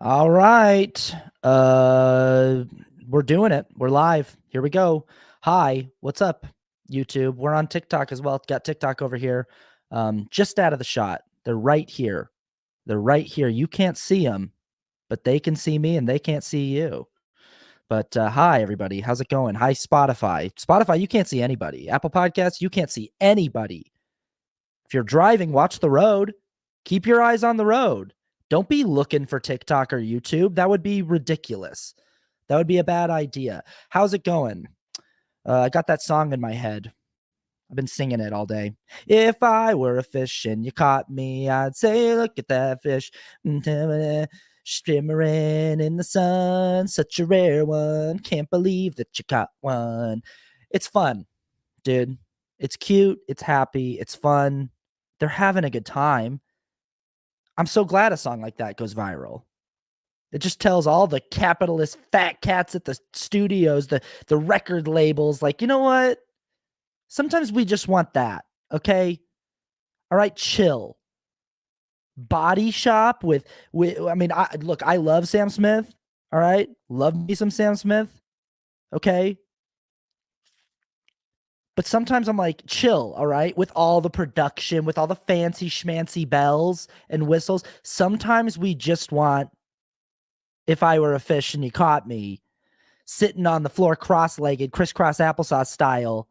All right. We're doing it. We're live. Here we go. Hi, what's up, YouTube? We're on TikTok as well. Got TikTok over here. Just out of the shot. They're right here. They're right here. You can't see them, but they can see me and they can't see you. But hi, everybody. How's it going? Hi, Spotify. Spotify, you can't see anybody. Apple Podcasts, you can't see anybody. If you're driving, watch the road. Keep your eyes on the road. Don't be looking for TikTok or YouTube. That would be ridiculous. That would be a bad idea. How's it going? I got that song in my head. I've been singing it all day. If I were a fish and you caught me, I'd say, look at that fish. Shimmering in the sun, such a rare one. Can't believe that you caught one. It's fun, dude. It's cute. It's happy. It's fun. They're having a good time. I'm so glad a song like that goes viral. It just tells all the capitalist fat cats at the studios, the record labels, like, you know what? Sometimes we just want that, okay? All right, chill. Body Shop with I mean, I love Sam Smith, all right? Love me some Sam Smith, okay? But sometimes I'm like, chill, all right? With all the production, with all the fancy schmancy bells and whistles. Sometimes we just want, if I were a fish and you caught me, sitting on the floor cross-legged, crisscross applesauce style,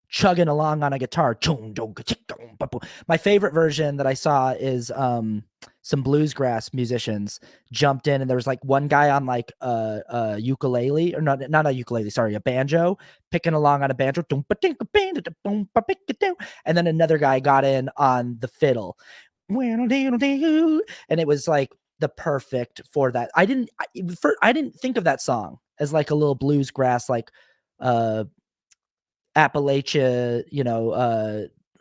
chugging along on a guitar. My favorite version that I saw is some bluesgrass musicians jumped in, and there was like one guy on like a ukulele, or not a ukulele, sorry, a banjo, picking along on a banjo, and then another guy got in on the fiddle, and it was like the perfect for that. I didn't think of that song as like a little bluesgrass, like Appalachia,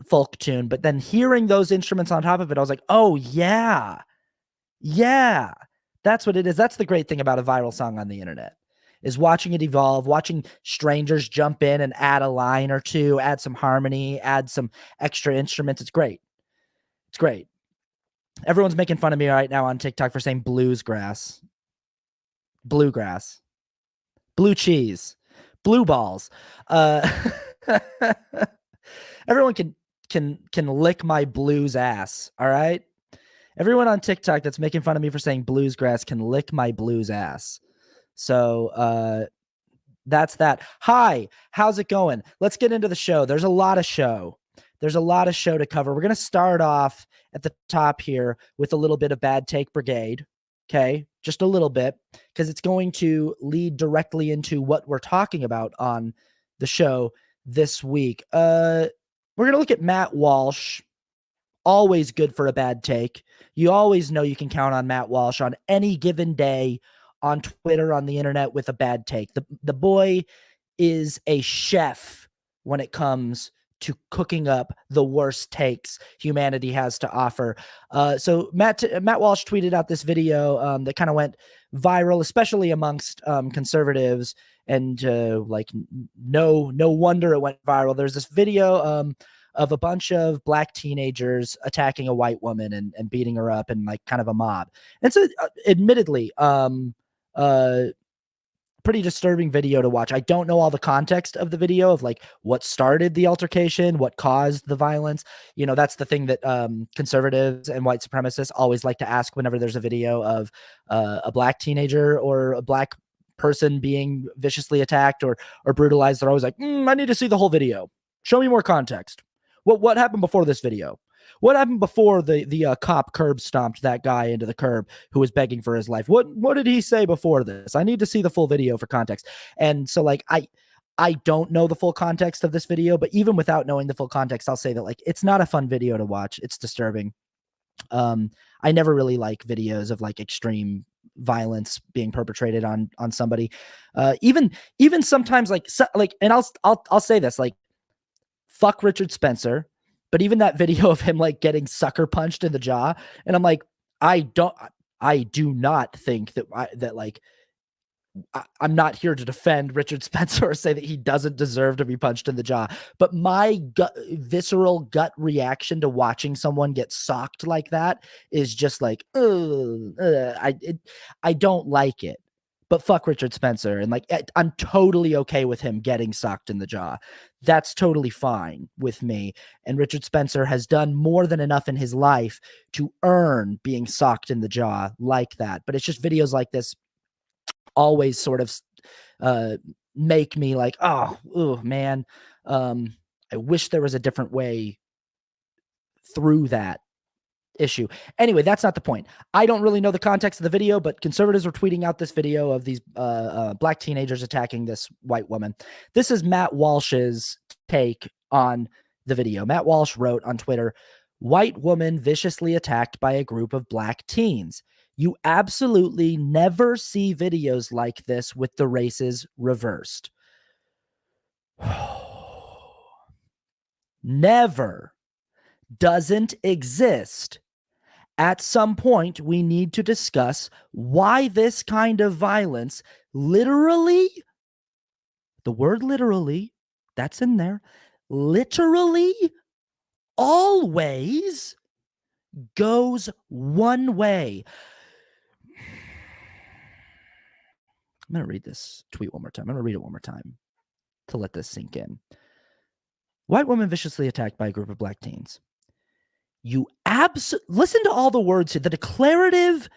folk tune. But then hearing those instruments on top of it, I was like, oh yeah, that's what it is. That's the great thing about a viral song on the internet, is watching it evolve, watching strangers jump in and add a line or two, add some harmony, add some extra instruments. It's great. It's great. Everyone's making fun of me right now on TikTok for saying bluesgrass, bluegrass, blue cheese, blue balls. Everyone can lick my blues ass, all right? Everyone on TikTok that's making fun of me for saying bluesgrass can lick my blues ass. So that's that. Hi, how's it going? Let's get into the show. There's a lot of show. There's a lot of show to cover. We're going to start off at the top here with a little bit of Bad Take Brigade. Okay, just a little bit, because it's going to lead directly into what we're talking about on the show this week. We're going to look at Matt Walsh. Always good for a bad take. You always know you can count on Matt Walsh on any given day on Twitter, on the internet, with a bad take. The boy is a chef when it comes to cooking up the worst takes humanity has to offer. So Matt Walsh tweeted out this video that kind of went viral, especially amongst conservatives, and like no wonder it went viral. There's this video of a bunch of black teenagers attacking a white woman and beating her up, and like kind of a mob. And so admittedly, pretty disturbing video to watch. I don't know all the context of the video, of like what started the altercation, what caused the violence. That's the thing that conservatives and white supremacists always like to ask whenever there's a video of a black teenager or a black person being viciously attacked or brutalized. They're always like, I need to see the whole video. Show me more context. What happened before this video? What happened before the cop curb stomped that guy into the curb who was begging for his life? What did he say before this? I need to see the full video for context. And so like I don't know the full context of this video, but even without knowing the full context, I'll say that like it's not a fun video to watch. It's disturbing. I never really like videos of like extreme violence being perpetrated on somebody. Even sometimes like and I'll say this, like, fuck Richard Spencer. But even that video of him like getting sucker punched in the jaw, and I'm like, I do not think that like I'm not here to defend Richard Spencer or say that he doesn't deserve to be punched in the jaw, but my visceral gut reaction to watching someone get socked like that is just like, I don't like it. But fuck Richard Spencer, and like I'm totally okay with him getting socked in the jaw. That's totally fine with me. And Richard Spencer has done more than enough in his life to earn being socked in the jaw like that. But it's just videos like this always sort of make me like, oh man, I wish there was a different way through that issue. Anyway, that's not the point. I don't really know the context of the video, but conservatives were tweeting out this video of these black teenagers attacking this white woman. This is Matt Walsh's take on the video. Matt Walsh wrote on Twitter, "White woman viciously attacked by a group of black teens. You absolutely never see videos like this with the races reversed." Never. Doesn't exist. At some point, we need to discuss why this kind of violence literally, the word literally, that's in there, literally always goes one way. I'm going to read this tweet one more time. I'm going to read it one more time to let this sink in. White woman viciously attacked by a group of black teens. You listen to all the words here. The declarative,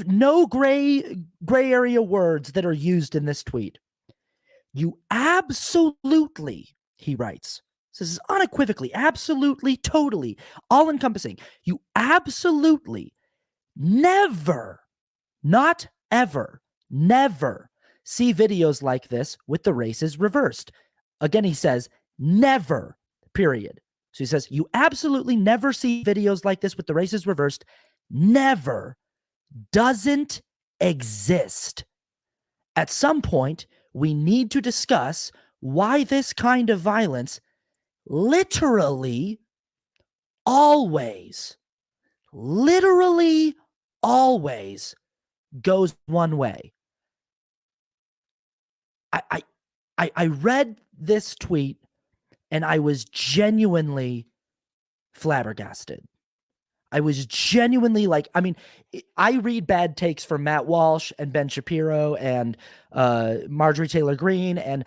no gray area words that are used in this tweet. You absolutely, he writes, this is unequivocally, absolutely, totally, all encompassing. You absolutely never, not ever, never see videos like this with the races reversed. Again, he says, never, period. So he says, you absolutely never see videos like this with the races reversed. Never. Doesn't exist. At some point, we need to discuss why this kind of violence literally always goes one way. I read this tweet and I was genuinely flabbergasted. I was genuinely like, I mean, I read bad takes from Matt Walsh and Ben Shapiro and Marjorie Taylor Greene and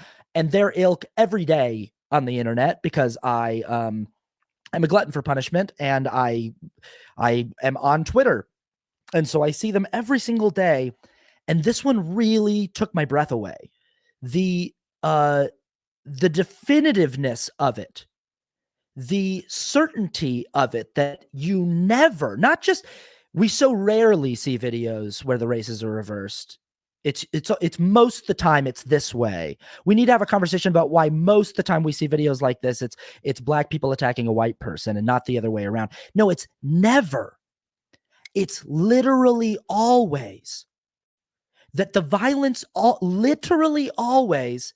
their ilk every day on the internet because I'm a glutton for punishment and I am on Twitter. And so I see them every single day. And this one really took my breath away. The definitiveness of it, the certainty of it that you never, not just, we so rarely see videos where the races are reversed. It's most of the time it's this way. We need to have a conversation about why most of the time we see videos like this, it's black people attacking a white person and not the other way around. No, it's never. It's literally always that the violence literally always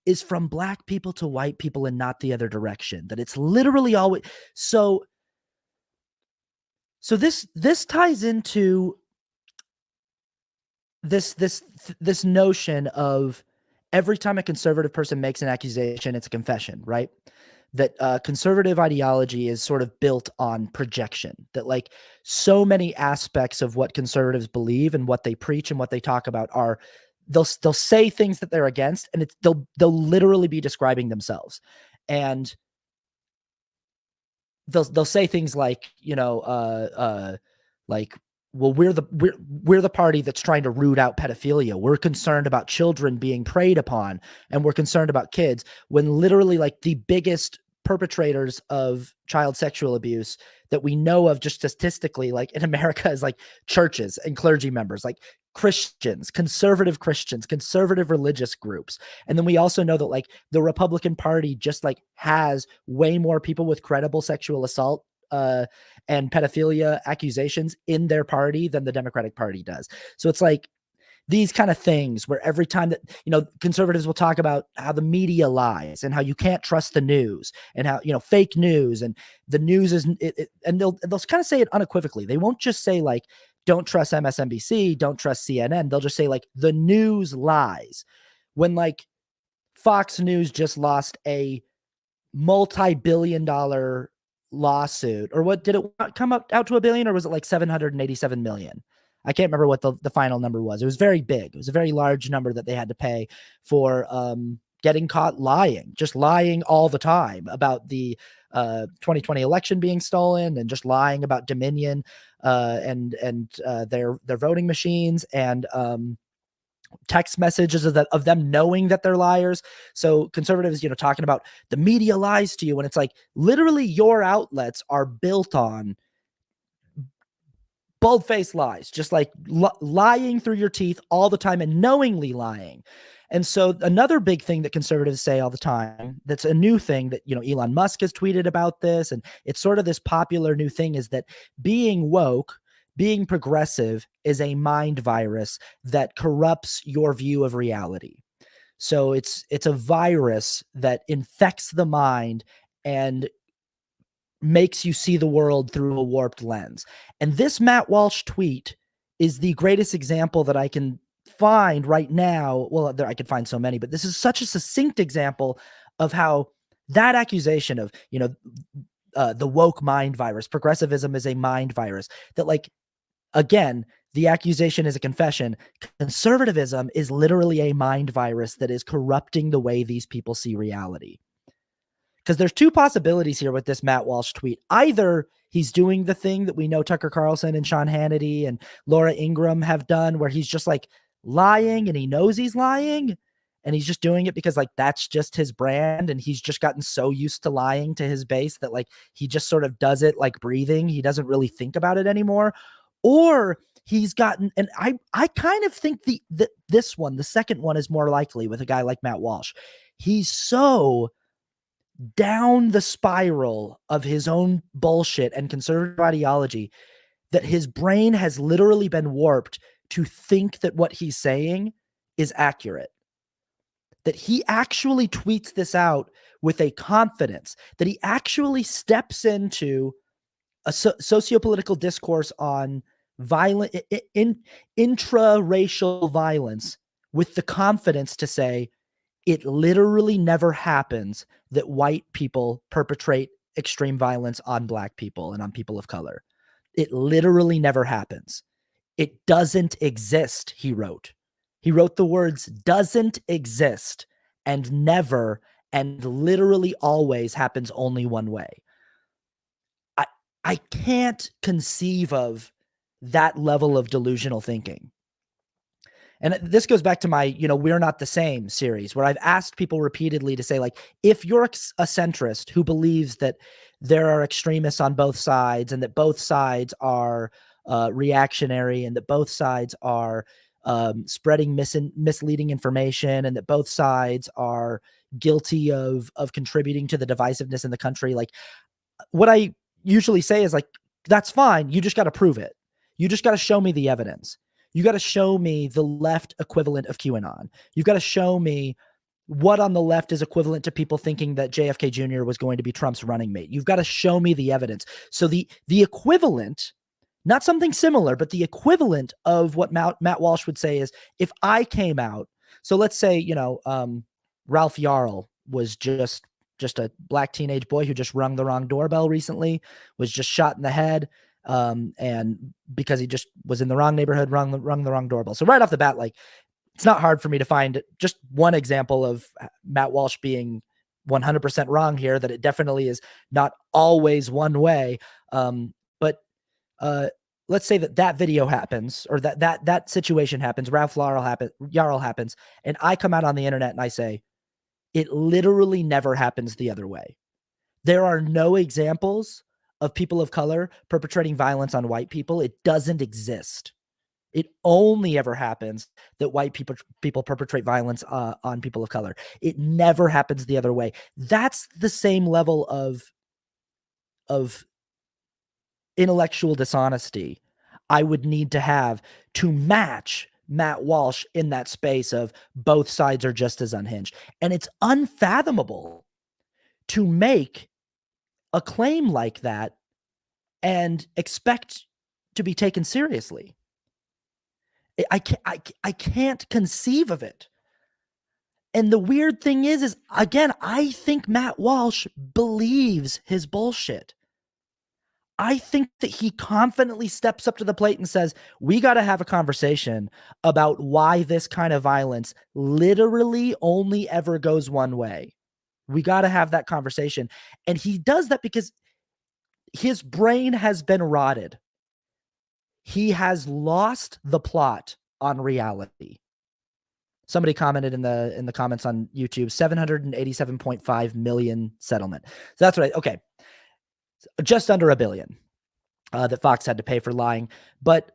is from black people to white people and not the other direction. That it's literally always so this ties into this notion of every time a conservative person makes an accusation, it's a confession, right? That conservative ideology is sort of built on projection, that like so many aspects of what conservatives believe and what they preach and what they talk about are they'll say things that they're against, and they'll literally be describing themselves, and they'll say things like, you know, like, well, we're the party that's trying to root out pedophilia. We're concerned about children being preyed upon, and we're concerned about kids, when literally like the biggest perpetrators of child sexual abuse that we know of just statistically, like in America, is like churches and clergy members, like Christians, conservative religious groups. And then we also know that like the Republican Party just like has way more people with credible sexual assault and pedophilia accusations in their party than the Democratic Party does. So it's like these kind of things where every time that, you know, conservatives will talk about how the media lies and how you can't trust the news and how, you know, fake news and the news is, and they'll kind of say it unequivocally. They won't just say like, don't trust MSNBC, don't trust CNN. They'll just say like the news lies. When like Fox News just lost a multi-billion-dollar lawsuit, or what did it come out to $1 billion, or was it like 787 million? I can't remember what the final number was. It was very big. It was a very large number that they had to pay for getting caught lying, just lying all the time about the 2020 election being stolen, and just lying about Dominion and their voting machines, and text messages of them knowing that they're liars. So conservatives, talking about the media lies to you, when it's like literally your outlets are built on bold-faced lies, just like lying through your teeth all the time and knowingly lying. And so another big thing that conservatives say all the time, that's a new thing that, Elon Musk has tweeted about this, and it's sort of this popular new thing, is that being woke, being progressive, is a mind virus that corrupts your view of reality. So it's a virus that infects the mind and makes you see the world through a warped lens. And this Matt Walsh tweet is the greatest example that I can find right now. Well, I could find so many, but this is such a succinct example of how that accusation of, the woke mind virus, progressivism is a mind virus, that like, again, the accusation is a confession. Conservatism is literally a mind virus that is corrupting the way these people see reality. Because there's two possibilities here with this Matt Walsh tweet. Either he's doing the thing that we know Tucker Carlson and Sean Hannity and Laura Ingraham have done, where he's just like lying and he knows he's lying, and he's just doing it because like that's just his brand, and he's just gotten so used to lying to his base that like he just sort of does it like breathing. He doesn't really think about it anymore. Or he's gotten, and I kind of think this one, the second one, is more likely with a guy like Matt Walsh. He's so down the spiral of his own bullshit and conservative ideology that his brain has literally been warped to think that what he's saying is accurate. That he actually tweets this out with a confidence, that he actually steps into a sociopolitical discourse on violent, intra-racial violence with the confidence to say, it literally never happens that white people perpetrate extreme violence on Black people and on people of color. It literally never happens. It doesn't exist, he wrote. He wrote the words doesn't exist and never and literally always happens only one way. I can't conceive of that level of delusional thinking. And this goes back to my, We're Not the Same series, where I've asked people repeatedly to say, like, if you're a centrist who believes that there are extremists on both sides, and that both sides are reactionary, and that both sides are spreading misleading information, and that both sides are guilty of contributing to the divisiveness in the country, like, what I usually say is like, that's fine. You just got to prove it. You just got to show me the evidence. You got to show me the left equivalent of QAnon. You've got to show me what on the left is equivalent to people thinking that JFK Jr. was going to be Trump's running mate. You've got to show me the evidence. So the equivalent, not something similar, but the equivalent of what Matt Walsh would say is, if I came out, so let's say, Ralph Yarl was just a Black teenage boy who just rung the wrong doorbell recently, was just shot in the head. And because he just was in the wrong neighborhood, rung the wrong doorbell. So right off the bat, like, it's not hard for me to find just one example of Matt Walsh being 100% wrong here, that it definitely is not always one way. But let's say that video happens, or that situation happens, Ralph Yarl happens, and I come out on the internet and I say, it literally never happens the other way. There are no examples of people of color perpetrating violence on white people. It doesn't exist. It only ever happens that white people perpetrate violence on people of color. It never happens the other way. That's the same level of intellectual dishonesty I would need to have to match Matt Walsh in that space of both sides are just as unhinged. And it's unfathomable to make a claim like that and expect to be taken seriously. I can't conceive of it. And the weird thing is again, I think Matt Walsh believes his bullshit. I think that he confidently steps up to the plate and says, we got to have a conversation about why this kind of violence literally only ever goes one way. We got to have that conversation. And he does that because his brain has been rotted. He has lost the plot on reality. Somebody commented in the comments on YouTube, 787.5 million settlement. So that's right. Okay. Just under $1 billion that Fox had to pay for lying. But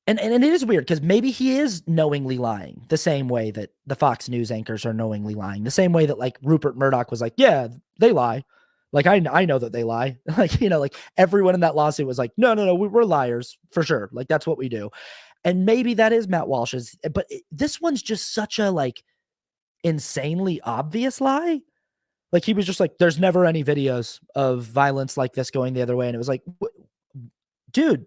and it is weird because maybe he is knowingly lying the same way that the Fox News anchors are knowingly lying, the same way that like Rupert Murdoch was like, yeah, they lie. Like, I know that they lie. Like, like everyone in that lawsuit was like, no, we're liars for sure. Like, that's what we do. And maybe that is Matt Walsh's, but this one's just such a like insanely obvious lie. Like, he was just like, there's never any videos of violence like this going the other way. And it was like, dude,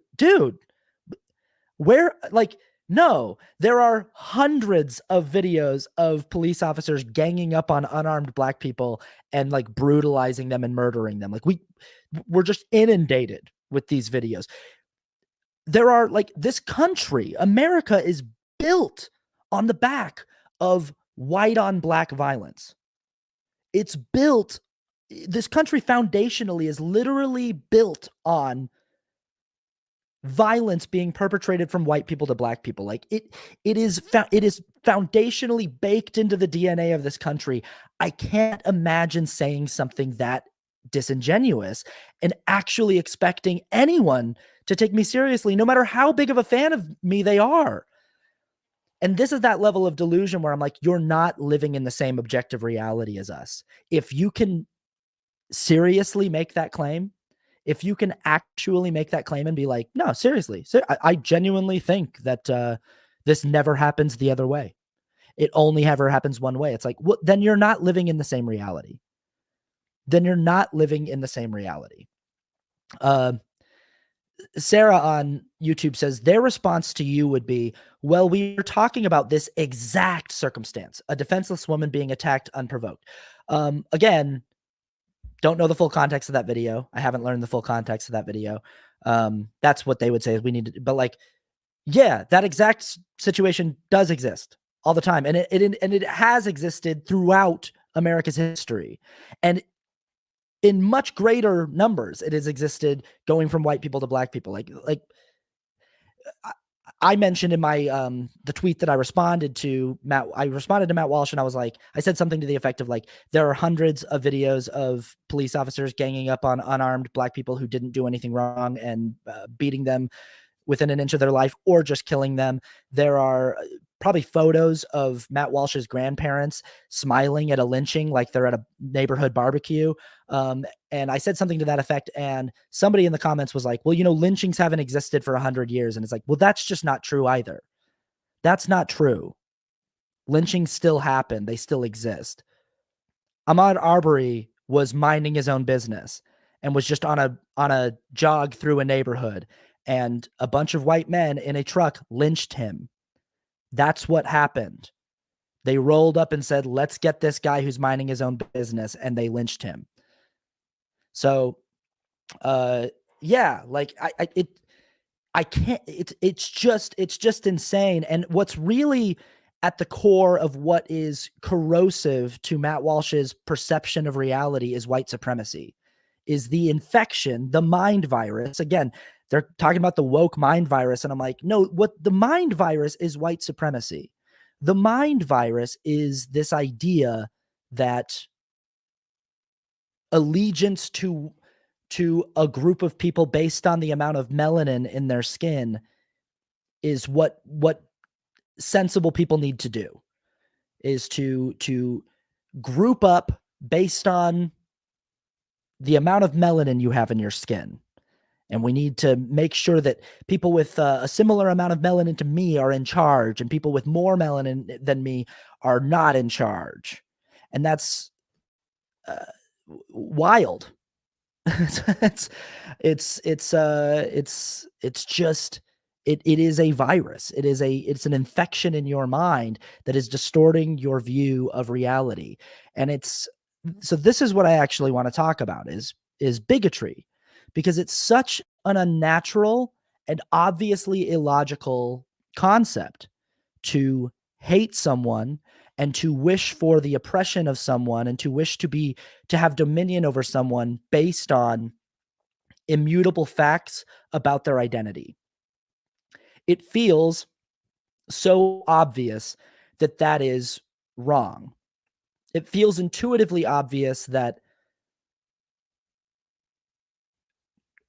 where, like, no, there are hundreds of videos of police officers ganging up on unarmed Black people and like brutalizing them and murdering them. Like, we're just inundated with these videos. There are like, this country, America, is built on the back of white on Black violence. It's built, this country foundationally is literally built on violence being perpetrated from white people to Black people. Like, it is foundationally baked into the DNA of this country. I can't imagine saying something that disingenuous and actually expecting anyone to take me seriously, no matter how big of a fan of me they are. And this is that level of delusion where I'm like, you're not living in the same objective reality as us. If you can seriously make that claim, if you can actually make that claim and be like, no, seriously, I genuinely think that this never happens the other way. It only ever happens one way. It's like, well, then you're not living in the same reality. Sarah on YouTube says their response to you would be, well, we are talking about this exact circumstance, a defenseless woman being attacked unprovoked. Again, don't know the full context of that video. I haven't learned the full context of that video. That's what they would say is we need to, but like, yeah, that exact situation does exist all the time. And it has existed throughout America's history. And in much greater numbers, it has existed going from white people to Black people. Like I mentioned in my the tweet that I responded to Matt Walsh, and I was like, I said something to the effect of like, there are hundreds of videos of police officers ganging up on unarmed Black people who didn't do anything wrong and beating them within an inch of their life or just killing them. There are probably photos of Matt Walsh's grandparents smiling at a lynching like they're at a neighborhood barbecue. And I said something to that effect, and somebody in the comments was like, well, lynchings haven't existed for 100 years. And it's like, well, that's just not true either. That's not true. Lynchings still happen. They still exist. Ahmaud Arbery was minding his own business and was just on a jog through a neighborhood, and a bunch of white men in a truck lynched him. That's what happened. They rolled up and said, let's get this guy who's minding his own business, and they lynched him. So, yeah, like I can't, it's just insane. And what's really at the core of what is corrosive to Matt Walsh's perception of reality is white supremacy, is the infection, the mind virus. Again, they're talking about the woke mind virus. And I'm like, no, what the mind virus is white supremacy. The mind virus is this idea that allegiance to a group of people based on the amount of melanin in their skin is what sensible people need to do, is to group up based on the amount of melanin you have in your skin. And we need to make sure that people with a similar amount of melanin to me are in charge, and people with more melanin than me are not in charge. And that's wild. it's just it is a virus. It's an infection in your mind that is distorting your view of reality. And so this is what I actually want to talk about is bigotry, because it's such an unnatural and obviously illogical concept to hate someone and to wish for the oppression of someone and to wish to have dominion over someone based on immutable facts about their identity. It feels so obvious that that is wrong. It feels intuitively obvious that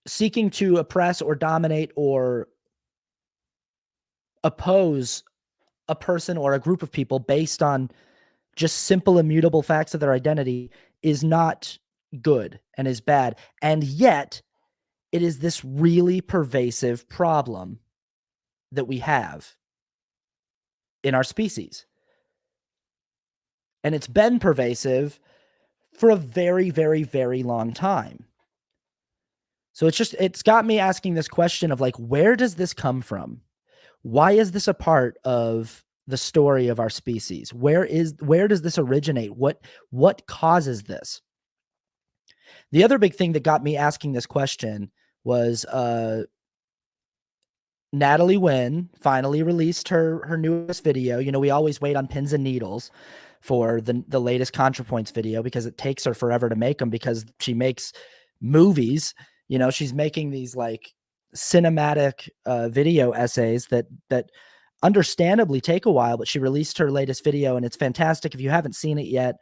seeking to oppress or dominate or oppose a person or a group of people based on just simple immutable facts of their identity is not good and is bad. And yet, it is this really pervasive problem that we have in our species. And it's been pervasive for a very, very, very long time. So it's got me asking this question of like, where does this come from? Why is this a part of the story of our species? Where does this originate? What causes this? The other big thing that got me asking this question was Natalie Wynn finally released her newest video. You know, we always wait on pins and needles for the latest ContraPoints video because it takes her forever to make them because she makes movies. You know, she's making these like cinematic video essays that understandably take a while, but she released her latest video and it's fantastic. If you haven't seen it yet,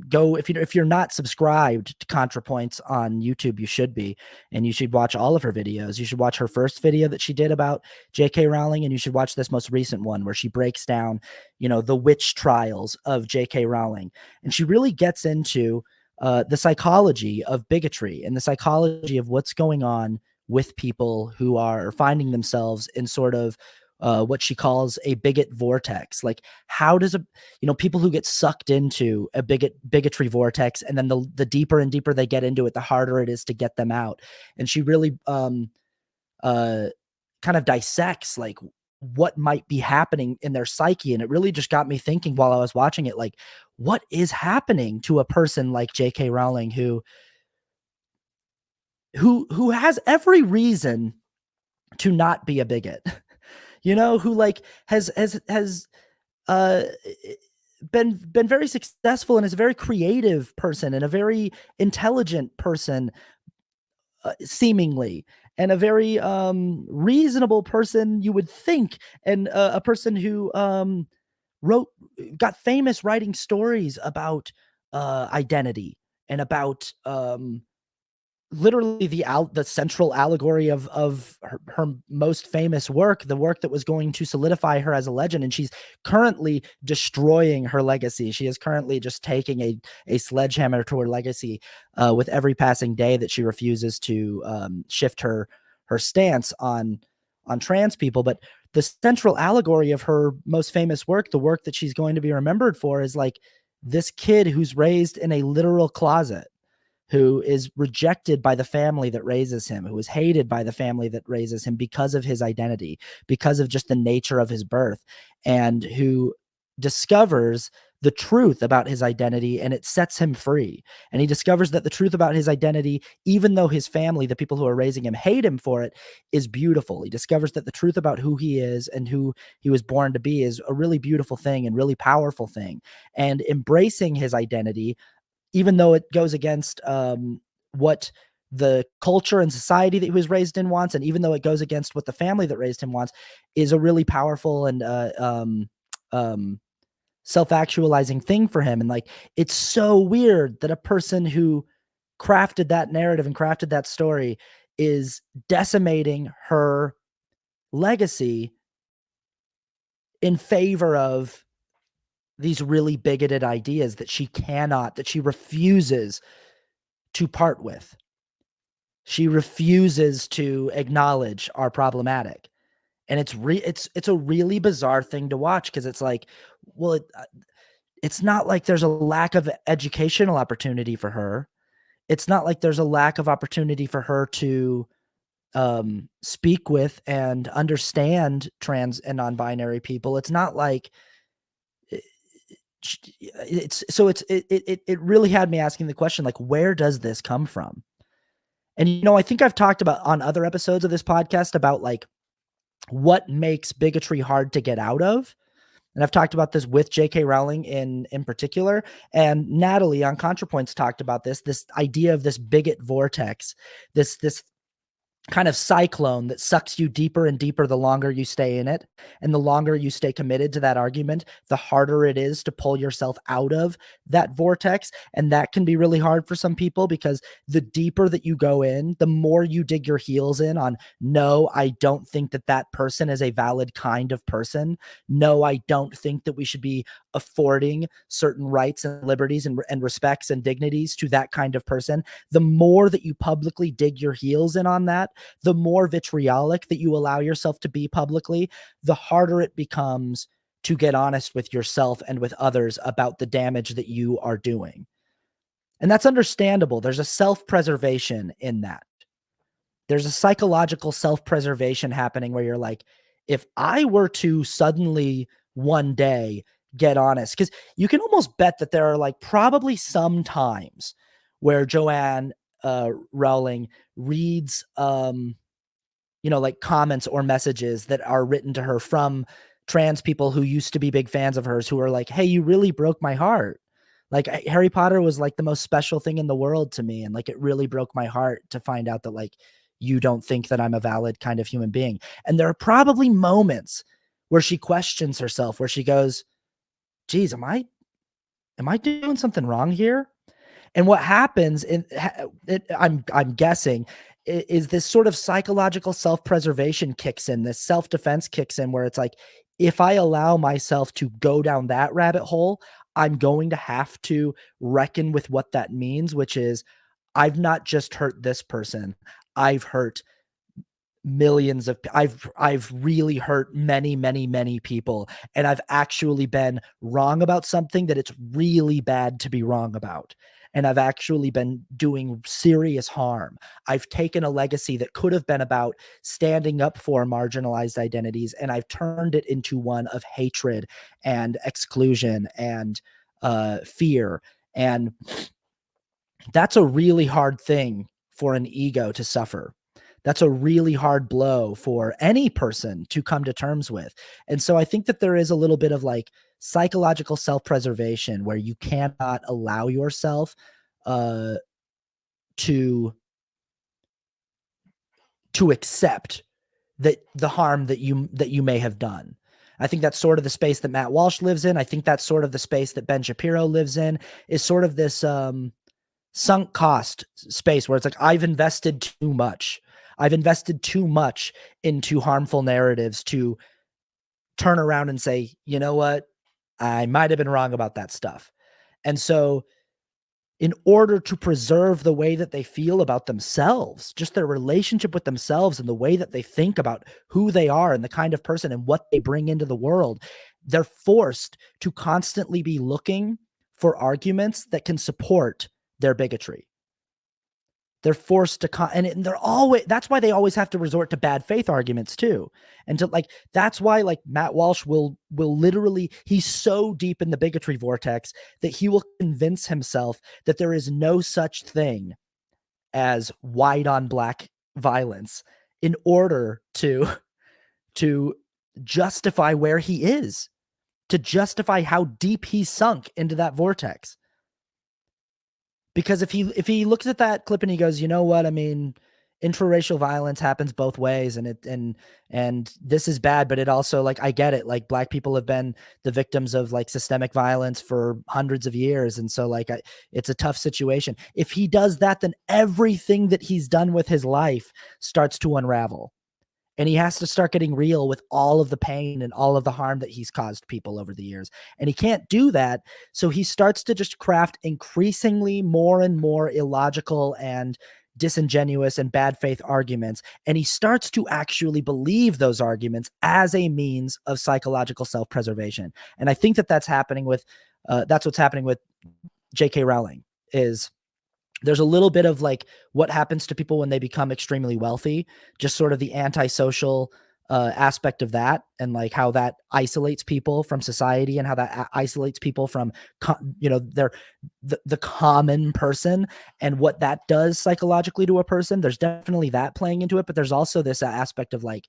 go if you're not subscribed to ContraPoints on YouTube, you should be, and you should watch all of her videos. You should watch her first video that she did about J.K. Rowling, and you should watch this most recent one where she breaks down, you know, the witch trials of J.K. Rowling, and she really gets into the psychology of bigotry and the psychology of what's going on with people who are finding themselves in sort of what she calls a bigot vortex. Like, how does people who get sucked into a bigotry vortex, and then the deeper and deeper they get into it, the harder it is to get them out. And she really kind of dissects like what might be happening in their psyche. And it really just got me thinking while I was watching it, like, what is happening to a person like J.K. Rowling who has every reason to not be a bigot, you know, who like has uh been very successful and is a very creative person and a very intelligent person, seemingly, and a very reasonable person, you would think, and a person who got famous writing stories about identity and about literally the central allegory of her most famous work, the work that was going to solidify her as a legend. And she's currently destroying her legacy. She is currently just taking a sledgehammer to her legacy with every passing day that she refuses to shift her stance on trans people. But the central allegory of her most famous work, the work that she's going to be remembered for, is like this kid who's raised in a literal closet, who is rejected by the family that raises him, who is hated by the family that raises him because of his identity, because of just the nature of his birth, and who discovers the truth about his identity, and it sets him free. And he discovers that the truth about his identity, even though his family, the people who are raising him, hate him for it, is beautiful. He discovers that the truth about who he is and who he was born to be is a really beautiful thing and really powerful thing. And embracing his identity, even though it goes against what the culture and society that he was raised in wants, and even though it goes against what the family that raised him wants, is a really powerful and self-actualizing thing for him. And like, it's so weird that a person who crafted that narrative and crafted that story is decimating her legacy in favor of these really bigoted ideas that she refuses to part with. She refuses to acknowledge are problematic. And it's a really bizarre thing to watch, because it's like, well, it's not like there's a lack of educational opportunity for her. It's not like there's a lack of opportunity for her to speak with and understand trans and non-binary people. It's not like it really had me asking the question, like, where does this come from? And I think I've talked about on other episodes of this podcast about like what makes bigotry hard to get out of. And I've talked about this with J.K. Rowling in particular, and Natalie on ContraPoints talked about this idea of this bigot vortex, this kind of cyclone that sucks you deeper and deeper the longer you stay in it. And the longer you stay committed to that argument, the harder it is to pull yourself out of that vortex. And that can be really hard for some people, because the deeper that you go in, the more you dig your heels in on, no, I don't think that that person is a valid kind of person. No, I don't think that we should be affording certain rights and liberties and respects and dignities to that kind of person. The more that you publicly dig your heels in on that, the more vitriolic that you allow yourself to be publicly, the harder it becomes to get honest with yourself and with others about the damage that you are doing. And that's understandable. There's a self-preservation in that. There's a psychological self-preservation happening where you're like, if I were to suddenly one day get honest, because you can almost bet that there are like probably some times where Joanne Rowling reads like comments or messages that are written to her from trans people who used to be big fans of hers, who are like, hey, you really broke my heart. Like, Harry Potter was like the most special thing in the world to me, and like it really broke my heart to find out that like you don't think that I'm a valid kind of human being. And there are probably moments where she questions herself, where she goes, geez, am I doing something wrong here? And what happens I'm guessing is this sort of psychological self-preservation kicks in, this self-defense kicks in, where it's like, if I allow myself to go down that rabbit hole, I'm going to have to reckon with what that means, which is I've not just hurt this person, I've hurt millions of I've really hurt many people, and I've actually been wrong about something that it's really bad to be wrong about, and I've actually been doing serious harm. I've taken a legacy that could have been about standing up for marginalized identities, and I've turned it into one of hatred and exclusion and fear. And that's a really hard thing for an ego to suffer. That's a really hard blow for any person to come to terms with. And so I think that there is a little bit of like psychological self-preservation where you cannot allow yourself to accept that the harm that you may have done. I think that's sort of the space that Matt Walsh lives in. I think that's sort of the space that Ben Shapiro lives in, is sort of this sunk cost space where it's like, I've invested too much. I've invested too much into harmful narratives to turn around and say, you know what? I might have been wrong about that stuff. And so in order to preserve the way that they feel about themselves, just their relationship with themselves and the way that they think about who they are and the kind of person and what they bring into the world, they're forced to constantly be looking for arguments that can support their bigotry. They're forced to and they're always, that's why they always have to resort to bad faith arguments too. And to like, that's why like Matt Walsh will literally, he's so deep in the bigotry vortex that he will convince himself that there is no such thing as white on black violence in order to justify where he is, to justify how deep he's sunk into that vortex. Because if he looks at that clip and he goes, you know what, I mean, intraracial violence happens both ways, and this is bad, but it also, like, I get it. Like, black people have been the victims of like systemic violence for hundreds of years. And so like, it's a tough situation. If he does that, then everything that he's done with his life starts to unravel. And he has to start getting real with all of the pain and all of the harm that he's caused people over the years. And he can't do that. So he starts to just craft increasingly more and more illogical and disingenuous and bad faith arguments. And he starts to actually believe those arguments as a means of psychological self-preservation. And I think that that's happening with, that's what's happening with J.K. Rowling, is There's a little bit of like what happens to people when they become extremely wealthy, just sort of the antisocial aspect of that, and like how that isolates people from society, and how that isolates people from the common person, and what that does psychologically to a person. There's definitely that playing into it, but there's also this aspect of like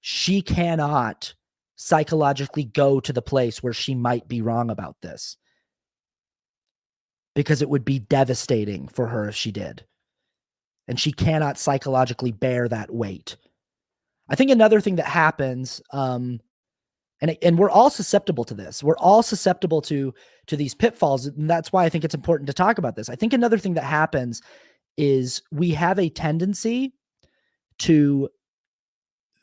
she cannot psychologically go to the place where she might be wrong about this, because it would be devastating for her if she did. And she cannot psychologically bear that weight. I think another thing that happens, and we're all susceptible to this. We're all susceptible to these pitfalls, and that's why I think it's important to talk about this. I think another thing that happens is we have a tendency to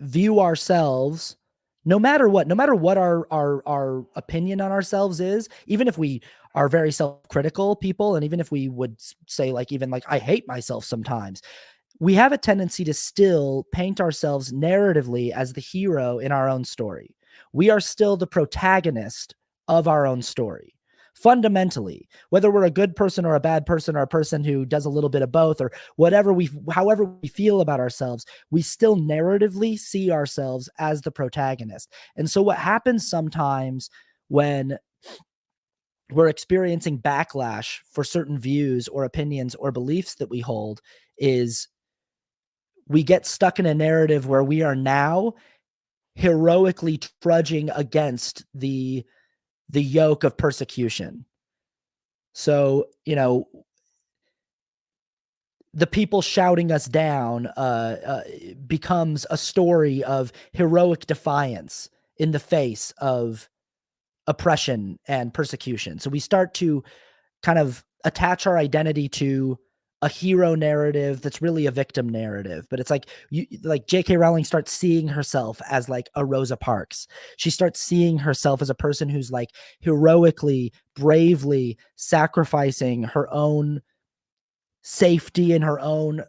view ourselves, no matter what our opinion on ourselves is, even if we are very self-critical people, and even if we would say like, even like, I hate myself sometimes, we have a tendency to still paint ourselves narratively as the hero in our own story. We are still the protagonist of our own story. Fundamentally, whether we're a good person or a bad person, or a person who does a little bit of both, or however we feel about ourselves, we still narratively see ourselves as the protagonist. And so what happens sometimes when we're experiencing backlash for certain views or opinions or beliefs that we hold is we get stuck in a narrative where we are now heroically trudging against the yoke of persecution. So, the people shouting us down becomes a story of heroic defiance in the face of oppression and persecution. So we start to kind of attach our identity to a hero narrative that's really a victim narrative. But it's like J.K. Rowling starts seeing herself as like a Rosa Parks. She starts seeing herself as a person who's like heroically, bravely sacrificing her own safety and her own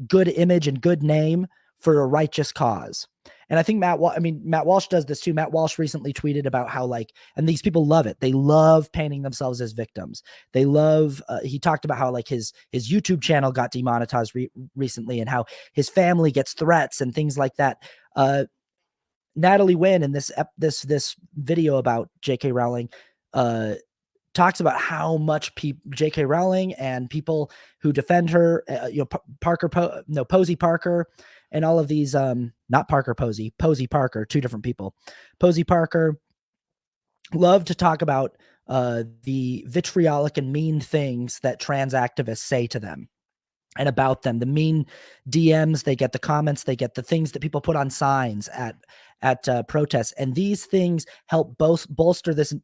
good image and good name for a righteous cause. And I think Matt Walsh does this too. Matt Walsh recently tweeted about how and these people love it. They love painting themselves as victims. They love, he talked about how his YouTube channel got demonetized recently, and how his family gets threats and things like that. Natalie Wynn in this video about J.K. Rowling, talks about how much J.K. Rowling and people who defend her, Posey Parker, and all of these, not Parker Posey, Posey Parker, two different people. Posey Parker love to talk about the vitriolic and mean things that trans activists say to them and about them, the mean DMs they get, the comments they get, the things that people put on signs at protests. And these things help bolster this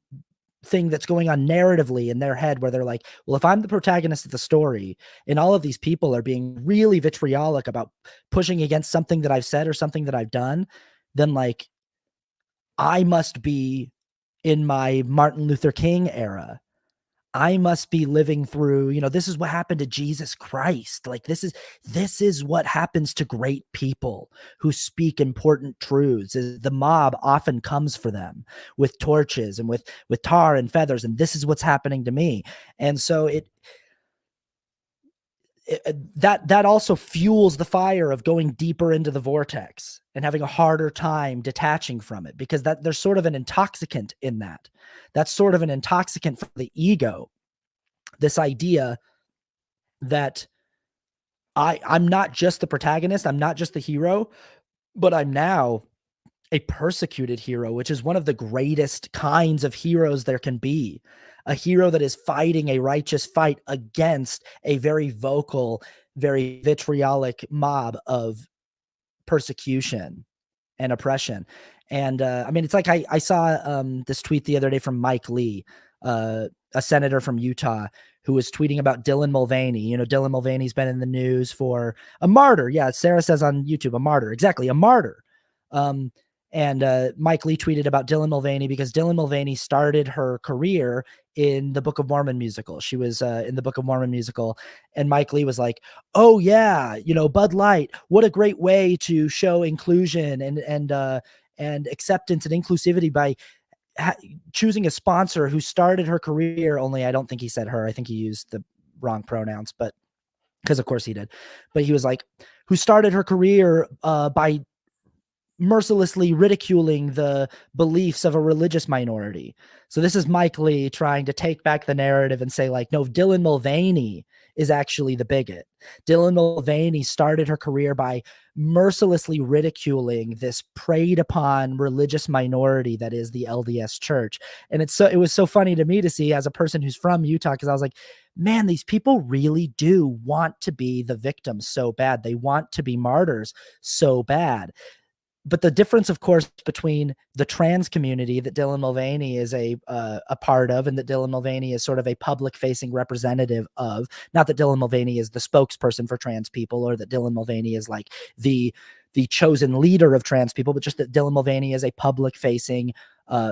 thing that's going on narratively in their head, where they're like, well, if I'm the protagonist of the story and all of these people are being really vitriolic about pushing against something that I've said or something that I've done, then like I must be in my Martin Luther King era. I must be living through, this is what happened to Jesus Christ. Like this is what happens to great people who speak important truths. The mob often comes for them with torches and with tar and feathers, and this is what's happening to me. And so that also fuels the fire of going deeper into the vortex and having a harder time detaching from it, because there's sort of an intoxicant in that. That's sort of an intoxicant for the ego. This idea that I'm not just the protagonist, I'm not just the hero, but I'm now a persecuted hero, which is one of the greatest kinds of heroes there can be. A hero that is fighting a righteous fight against a very vocal, very vitriolic mob of persecution and oppression. And it's like I saw this tweet the other day from Mike Lee, a senator from Utah, who was tweeting about Dylan Mulvaney. Dylan Mulvaney's been in the news for a martyr. Yeah, Sarah says on YouTube, a martyr. Exactly, a martyr. And Mike Lee tweeted about Dylan Mulvaney because Dylan Mulvaney started her career in the Book of Mormon musical. She was in the Book of Mormon musical, and Mike Lee was like, "Oh yeah, Bud Light. What a great way to show inclusion and acceptance and inclusivity by choosing a sponsor who started her career." Only I don't think he said her. I think he used wrong pronouns, but because of course he did. But he was like, who started her career by mercilessly ridiculing the beliefs of a religious minority. So this is Mike Lee trying to take back the narrative and say, like, no, Dylan Mulvaney is actually the bigot. Dylan Mulvaney started her career by mercilessly ridiculing this preyed upon religious minority that is the LDS Church. And it was so funny to me to see, as a person who's from Utah, because I was like, man, these people really do want to be the victims so bad. They want to be martyrs so bad. But the difference, of course, between the trans community that Dylan Mulvaney is a part of, and that Dylan Mulvaney is sort of a public-facing representative of, not that Dylan Mulvaney is the spokesperson for trans people, or that Dylan Mulvaney is like the chosen leader of trans people, but just that Dylan Mulvaney is a public-facing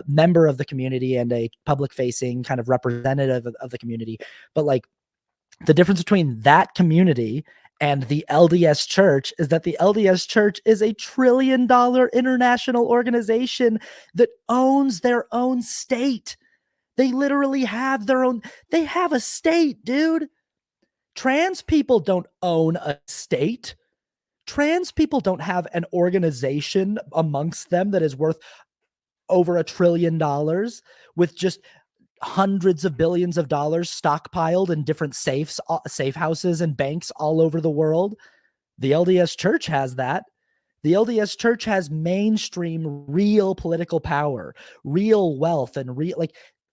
member of the community and a public-facing kind of representative of the community. But like, the difference between that community and the LDS Church is that the LDS Church is a $1 trillion international organization that owns their own state. They literally have their own, they have a state, dude. Trans people don't own a state. Trans people don't have an organization amongst them that is worth over $1 trillion with just hundreds of billions of dollars stockpiled in different safe houses and banks all over the world. The LDS Church has that. The LDS Church has mainstream, real political power, real wealth, and real,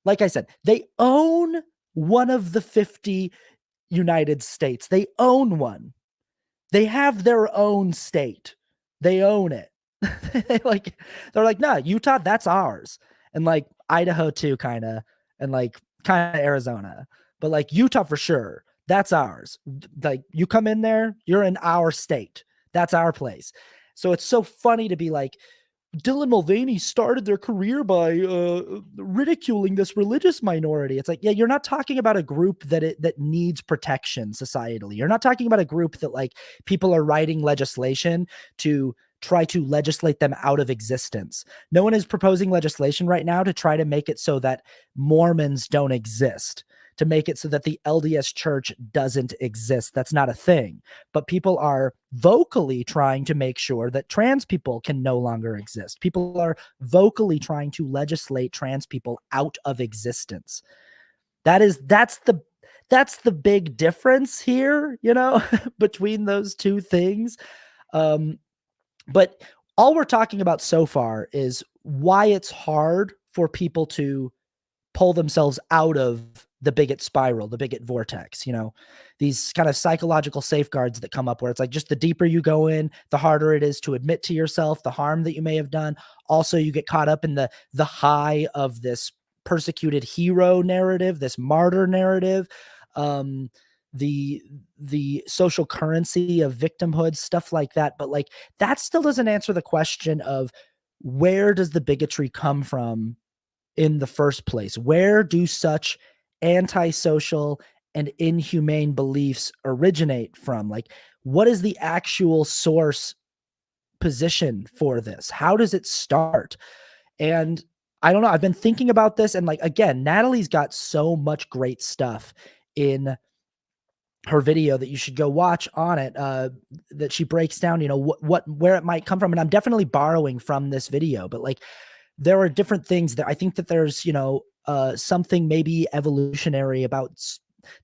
like I said, they own one of the 50 United States. They own one. They have their own state. They own it. They're like, nah, Utah, that's ours. And like Idaho too, kind of. And like kind of Arizona, but like Utah for sure, that's ours. Like, you come in there, you're in our state. That's our place. So it's so funny to be like, Dylan Mulvaney started their career by ridiculing this religious minority. It's like, yeah, you're not talking about a group that needs protection societally. You're not talking about a group that like people are writing legislation to try to legislate them out of existence. No one is proposing legislation right now to try to make it so that Mormons don't exist, to make it so that the LDS Church doesn't exist. That's not a thing. But people are vocally trying to make sure that trans people can no longer exist. People are vocally trying to legislate trans people out of existence. That's the big difference here, you know, between those two things. But all we're talking about so far is why it's hard for people to pull themselves out of the bigot spiral, the bigot vortex, you know, these kind of psychological safeguards that come up where it's like, just the deeper you go in, the harder it is to admit to yourself the harm that you may have done. Also, you get caught up in the high of this persecuted hero narrative, this martyr narrative. The social currency of victimhood, stuff like that. But like, that still doesn't answer the question of, where does the bigotry come from in the first place? Where do such antisocial and inhumane beliefs originate from? Like, what is the actual source position for this? How does it start? And I don't know. I've been thinking about this, and like, again, Natalie's got so much great stuff in her video that you should go watch on it, that she breaks down, you know, where it might come from. And I'm definitely borrowing from this video, but like, there are different things that I think that there's, you know, something maybe evolutionary about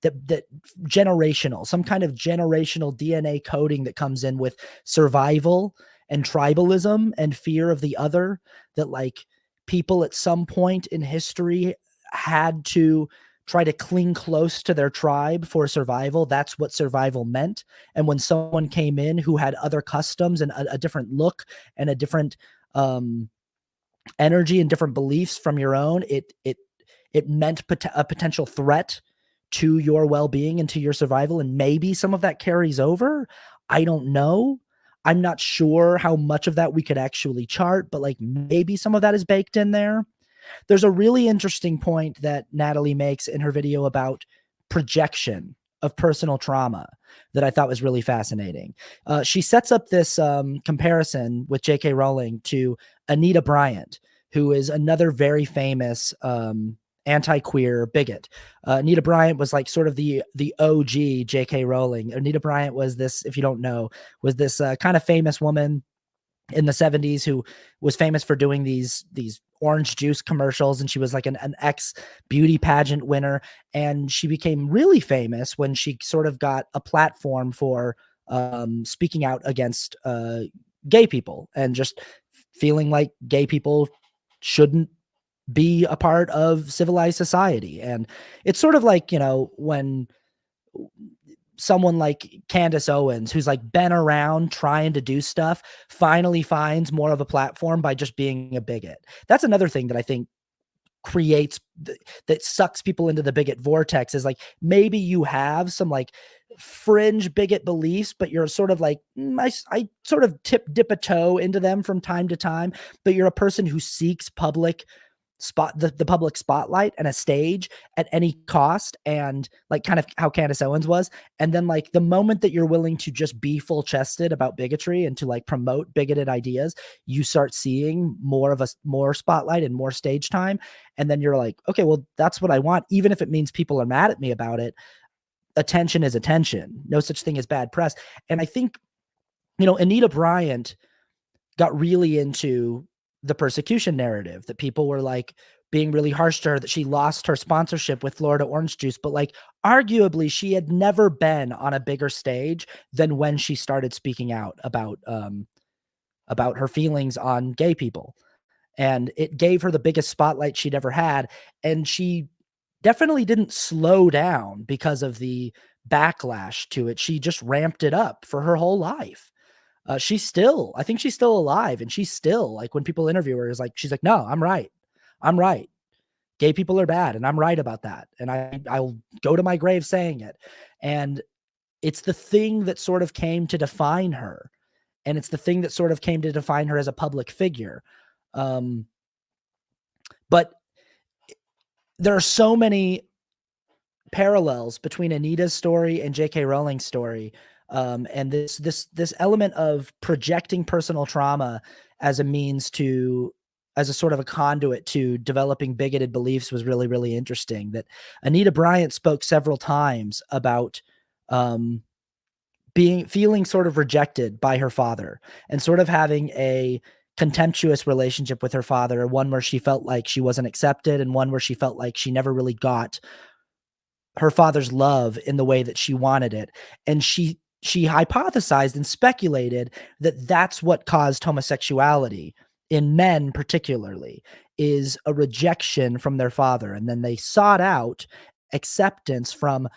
that generational, some kind of generational DNA coding that comes in with survival and tribalism and fear of the other, that like people at some point in history had to try to cling close to their tribe for survival. That's what survival meant. And when someone came in who had other customs and a different look and a different energy and different beliefs from your own, it meant a potential threat to your well-being and to your survival. And maybe some of that carries over. I don't know. I'm not sure how much of that we could actually chart, but like, maybe some of that is baked in there. There's a really interesting point that Natalie makes in her video about projection of personal trauma that I thought was really fascinating. She sets up this comparison with J.K. Rowling to Anita Bryant, who is another very famous anti-queer bigot. Anita Bryant was like sort of the OG J.K. Rowling. Anita Bryant was this, if you don't know, was this kind of famous woman in the 70s who was famous for doing these orange juice commercials, and she was like an ex beauty pageant winner, and she became really famous when she sort of got a platform for speaking out against gay people and just feeling like gay people shouldn't be a part of civilized society. And it's sort of like, you know, when someone like Candace Owens, who's like been around trying to do stuff, finally finds more of a platform by just being a bigot. That's another thing that I think creates that sucks people into the bigot vortex, is like maybe you have some like fringe bigot beliefs, but you're sort of like, I sort of dip a toe into them from time to time, but you're a person who seeks the public spotlight and a stage at any cost, and like kind of how Candace Owens was. And then like the moment that you're willing to just be full chested about bigotry and to like promote bigoted ideas, you start seeing more spotlight and more stage time. And then you're like, okay, well, that's what I want. Even if it means people are mad at me about it, attention is attention. No such thing as bad press. And I think, you know, Anita Bryant got really into the persecution narrative, that people were like being really harsh to her, that she lost her sponsorship with Florida Orange Juice. But like arguably she had never been on a bigger stage than when she started speaking out about her feelings on gay people. And it gave her the biggest spotlight she'd ever had. And she definitely didn't slow down because of the backlash to it. She just ramped it up for her whole life. I think she's still alive, and she's still like, when people interview her, is like, she's like, no, I'm right. I'm right. Gay people are bad, and I'm right about that. And I'll go to my grave saying it. And it's the thing that sort of came to define her. And it's the thing that sort of came to define her as a public figure. But there are so many parallels between Anita's story and J.K. Rowling's story. And this element of projecting personal trauma as a means to, as a sort of a conduit to developing bigoted beliefs was really, really interesting. That Anita Bryant spoke several times about feeling sort of rejected by her father, and sort of having a contemptuous relationship with her father, one where she felt like she wasn't accepted, and one where she felt like she never really got her father's love in the way that she wanted it. And she hypothesized and speculated that that's what caused homosexuality in men, particularly, is a rejection from their father. And then they sought out acceptance from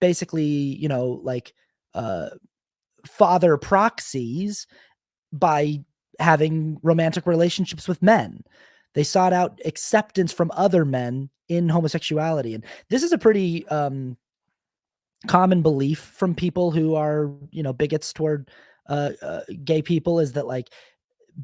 basically, you know, like father proxies by having romantic relationships with men. They sought out acceptance from other men in homosexuality. And this is a pretty common belief from people who are, you know, bigots toward gay people, is that like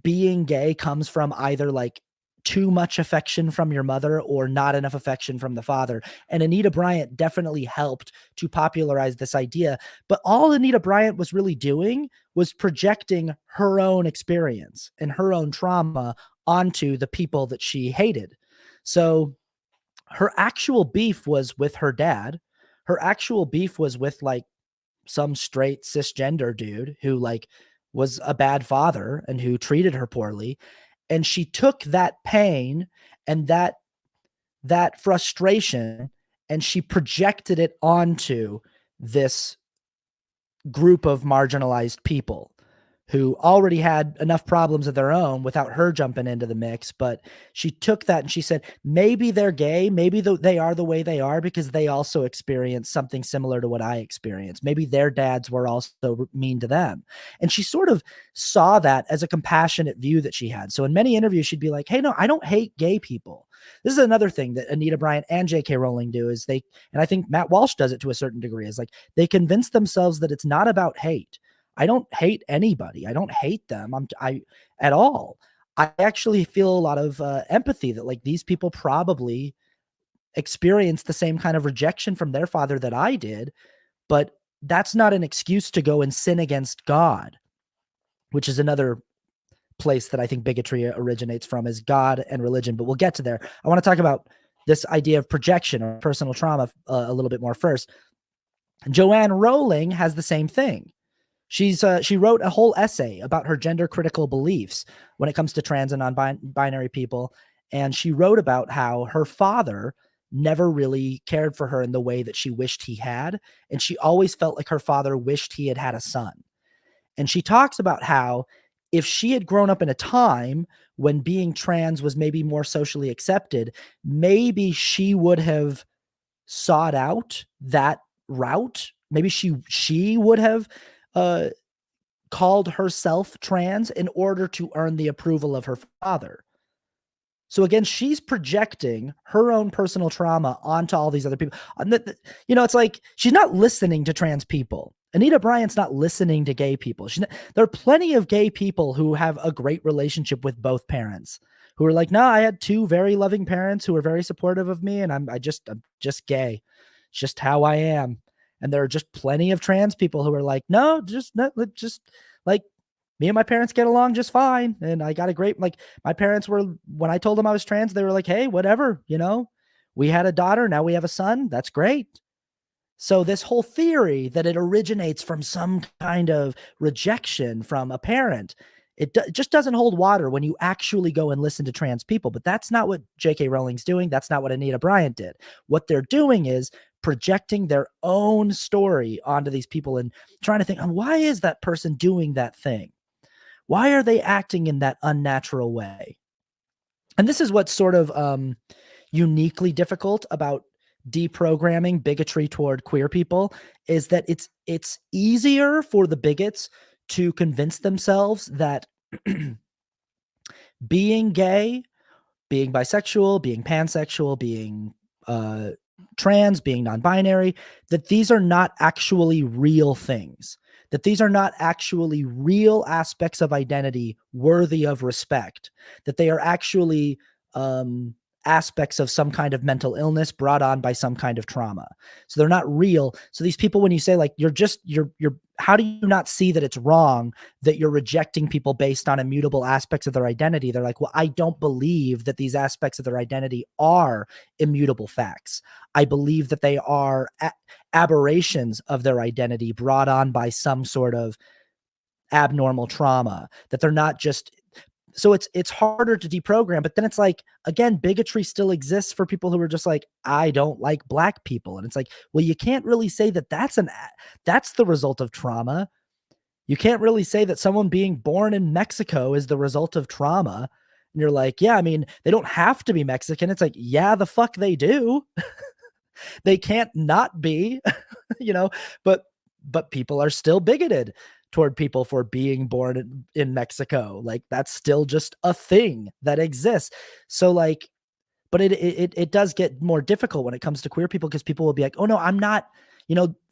being gay comes from either like too much affection from your mother or not enough affection from the father. And Anita Bryant definitely helped to popularize this idea. But all Anita Bryant was really doing was projecting her own experience and her own trauma onto the people that she hated. So her actual beef was with her dad. Her actual beef was with like some straight cisgender dude who like was a bad father and who treated her poorly. And she took that pain and that frustration, and she projected it onto this group of marginalized people who already had enough problems of their own without her jumping into the mix. But she took that and she said, maybe they're gay. Maybe they are the way they are because they also experienced something similar to what I experienced. Maybe their dads were also mean to them. And she sort of saw that as a compassionate view that she had. So in many interviews, she'd be like, hey, no, I don't hate gay people. This is another thing that Anita Bryant and J.K. Rowling do, is and I think Matt Walsh does it to a certain degree, is like they convince themselves that it's not about hate. I don't hate anybody. I don't hate them. At all. I actually feel a lot of empathy that like these people probably experienced the same kind of rejection from their father that I did, but that's not an excuse to go and sin against God, which is another place that I think bigotry originates from, is God and religion. But we'll get to there. I want to talk about this idea of projection or personal trauma a little bit more first. Joanne Rowling has the same thing. She wrote a whole essay about her gender critical beliefs when it comes to trans and non-binary people. And she wrote about how her father never really cared for her in the way that she wished he had. And she always felt like her father wished he had had a son. And she talks about how if she had grown up in a time when being trans was maybe more socially accepted, maybe she would have sought out that route. Maybe she would have called herself trans in order to earn the approval of her father. So again, she's projecting her own personal trauma onto all these other people. It's like she's not listening to trans people. Anita Bryant's not listening to gay people. There are plenty of gay people who have a great relationship with both parents, who are like, no, I had two very loving parents who were very supportive of me, and I'm just gay. It's just how I am. And there are just plenty of trans people who are like, no, just like me and my parents get along just fine. And I got a great, like my parents were, when I told them I was trans, they were like, hey, whatever, we had a daughter. Now we have a son. That's great. So this whole theory that it originates from some kind of rejection from a parent, it just doesn't hold water when you actually go and listen to trans people. But that's not what J.K. Rowling's doing. That's not what Anita Bryant did. What they're doing is projecting their own story onto these people and trying to think, why is that person doing that thing? Why are they acting in that unnatural way? And this is what's sort of uniquely difficult about deprogramming bigotry toward queer people, is that it's easier for the bigots to convince themselves that being gay, being bisexual, being pansexual, being trans, being non-binary, that these are not actually real things, that these are not actually real aspects of identity worthy of respect, that they are actually aspects of some kind of mental illness brought on by some kind of trauma. So they're not real. So these people, when you say like, you're how do you not see that it's wrong that you're rejecting people based on immutable aspects of their identity? They're like, well, I don't believe that these aspects of their identity are immutable facts. I believe that they are aberrations of their identity brought on by some sort of abnormal trauma, that they're not just. So it's harder to deprogram, but then it's like, again, bigotry still exists for people who are just like, I don't like black people. And it's like, well, you can't really say that that's the result of trauma. You can't really say that someone being born in Mexico is the result of trauma. And you're like, yeah, I mean, they don't have to be Mexican. It's like, yeah, the fuck they do. They can't not be, but people are still bigoted toward people for being born in Mexico. Like that's still just a thing that exists. So like, but it does get more difficult when it comes to queer people, because people will be like, oh no, I'm not,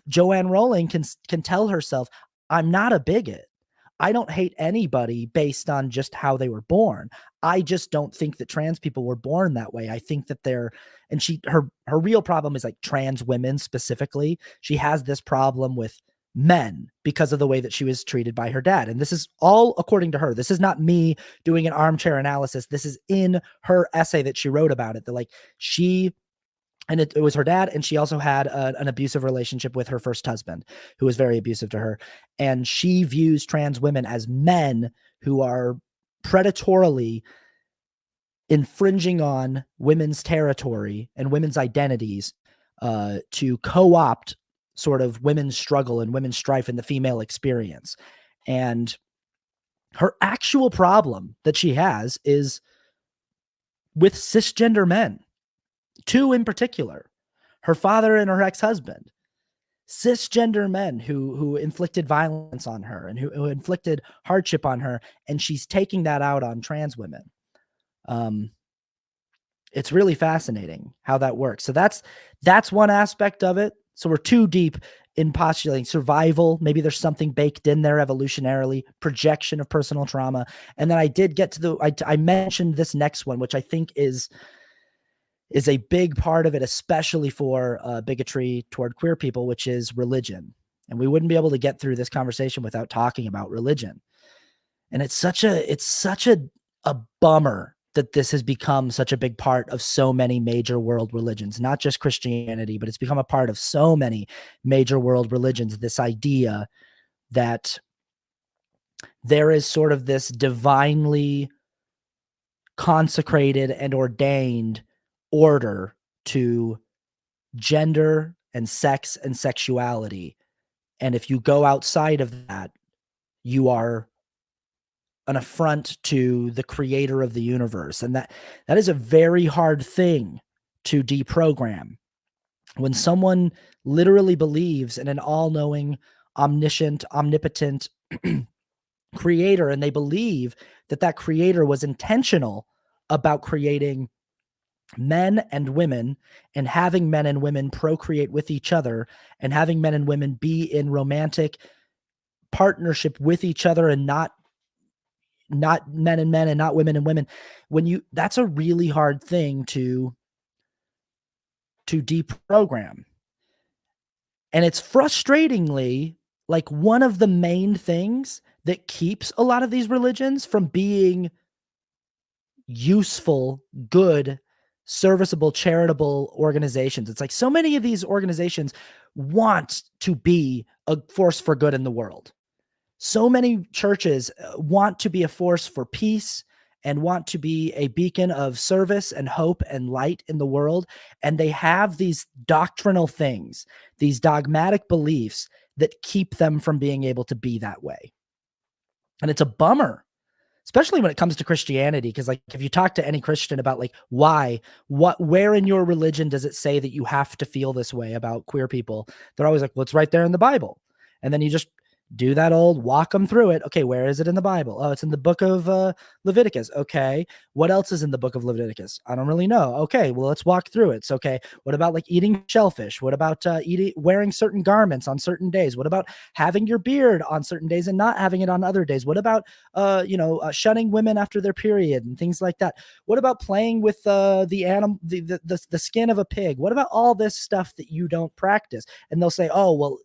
Joanne Rowling can tell herself, I'm not a bigot. I don't hate anybody based on just how they were born. I just don't think that trans people were born that way. I think that her real problem is like trans women specifically. She has this problem with men because of the way that she was treated by her dad. And this is all according to her. This is not me doing an armchair analysis. This is in her essay that she wrote about it, that like it was her dad, and she also had an abusive relationship with her first husband, who was very abusive to her. And she views trans women as men who are predatorily infringing on women's territory and women's identities to co-opt sort of women's struggle and women's strife in the female experience. And her actual problem that she has is with cisgender men. Two in particular, her father and her ex-husband, cisgender men who inflicted violence on her and who inflicted hardship on her, and she's taking that out on trans women. It's really fascinating how that works. So that's one aspect of it. So we're too deep in postulating survival. Maybe there's something baked in there evolutionarily, projection of personal trauma. And then I did get to I mentioned this next one, which I think is a big part of it, especially for bigotry toward queer people, which is religion. And we wouldn't be able to get through this conversation without talking about religion. And it's such a bummer that this has become such a big part of so many major world religions, not just Christianity, but it's become a part of so many major world religions. This idea that there is sort of this divinely consecrated and ordained order to gender and sex and sexuality. And if you go outside of that, you are an affront to the creator of the universe. And that is a very hard thing to deprogram. When someone literally believes in an all-knowing, omniscient, omnipotent creator, and they believe that that creator was intentional about creating men and women and having men and women procreate with each other and having men and women be in romantic partnership with each other and not men and men and not women and women, that's a really hard thing to deprogram. And it's frustratingly like one of the main things that keeps a lot of these religions from being useful, good, serviceable, charitable organizations. It's like so many of these organizations want to be a force for good in the world. So many churches want to be a force for peace and want to be a beacon of service and hope and light in the world. And they have these doctrinal things, these dogmatic beliefs that keep them from being able to be that way. And it's a bummer, especially when it comes to Christianity, because like if you talk to any Christian about like where in your religion does it say that you have to feel this way about queer people, they're always like, well, it's right there in the Bible. And then you just do that old walk them through it. Okay, where is it in the Bible? Oh, it's in the book of Leviticus. Okay, what else is in the book of Leviticus? I don't really know. Okay, well, let's walk through it. So, okay, what about like eating shellfish? What about wearing certain garments on certain days? What about having your beard on certain days and not having it on other days? What about shunning women after their period and things like that? What about playing with the animal, the skin of a pig? What about all this stuff that you don't practice? And they'll say, oh, well,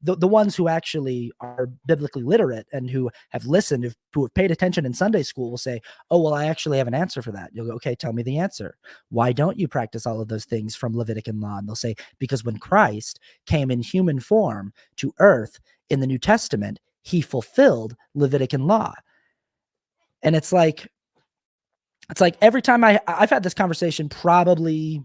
the ones who actually are biblically literate and who have listened, who have paid attention in Sunday school will say, oh, well, I actually have an answer for that. You'll go, okay, tell me the answer. Why don't you practice all of those things from Levitican law? And they'll say, because when Christ came in human form to earth in the New Testament, he fulfilled Levitican law. And it's like every time I've had this conversation probably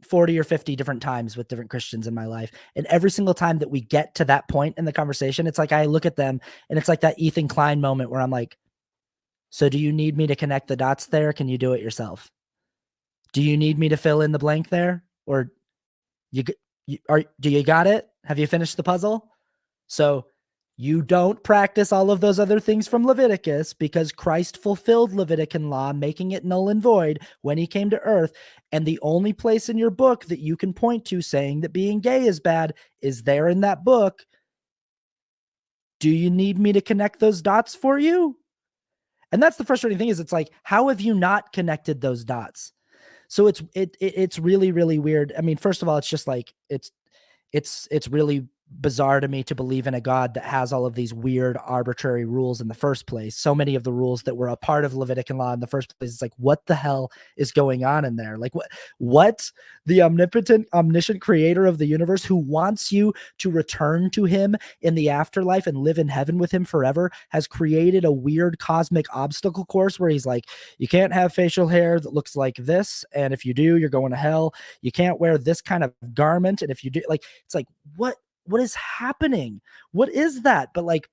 40 or 50 different times with different Christians in my life. And every single time that we get to that point in the conversation, it's like I look at them and it's like that Ethan Klein moment where I'm like, so do you need me to connect the dots there? Can you do it yourself? Do you need me to fill in the blank there? Or do you got it? Have you finished the puzzle? So you don't practice all of those other things from Leviticus because Christ fulfilled Levitican law, making it null and void when he came to earth. And the only place in your book that you can point to saying that being gay is bad is there in that book. Do you need me to connect those dots for you? And that's the frustrating thing is it's like, how have you not connected those dots? So it's really, really weird. I mean, first of all, it's just like, it's really bizarre to me to believe in a God that has all of these weird arbitrary rules in the first place. So many of the rules that were a part of Levitican law in the first place. It's like, what the hell is going on in there? Like what the omniscient creator of the universe who wants you to return to him in the afterlife and live in heaven with him forever has created a weird cosmic obstacle course where he's like, you can't have facial hair that looks like this. And if you do, you're going to hell. You can't wear this kind of garment. And if you do, like, it's like, what is happening? What is that? But like,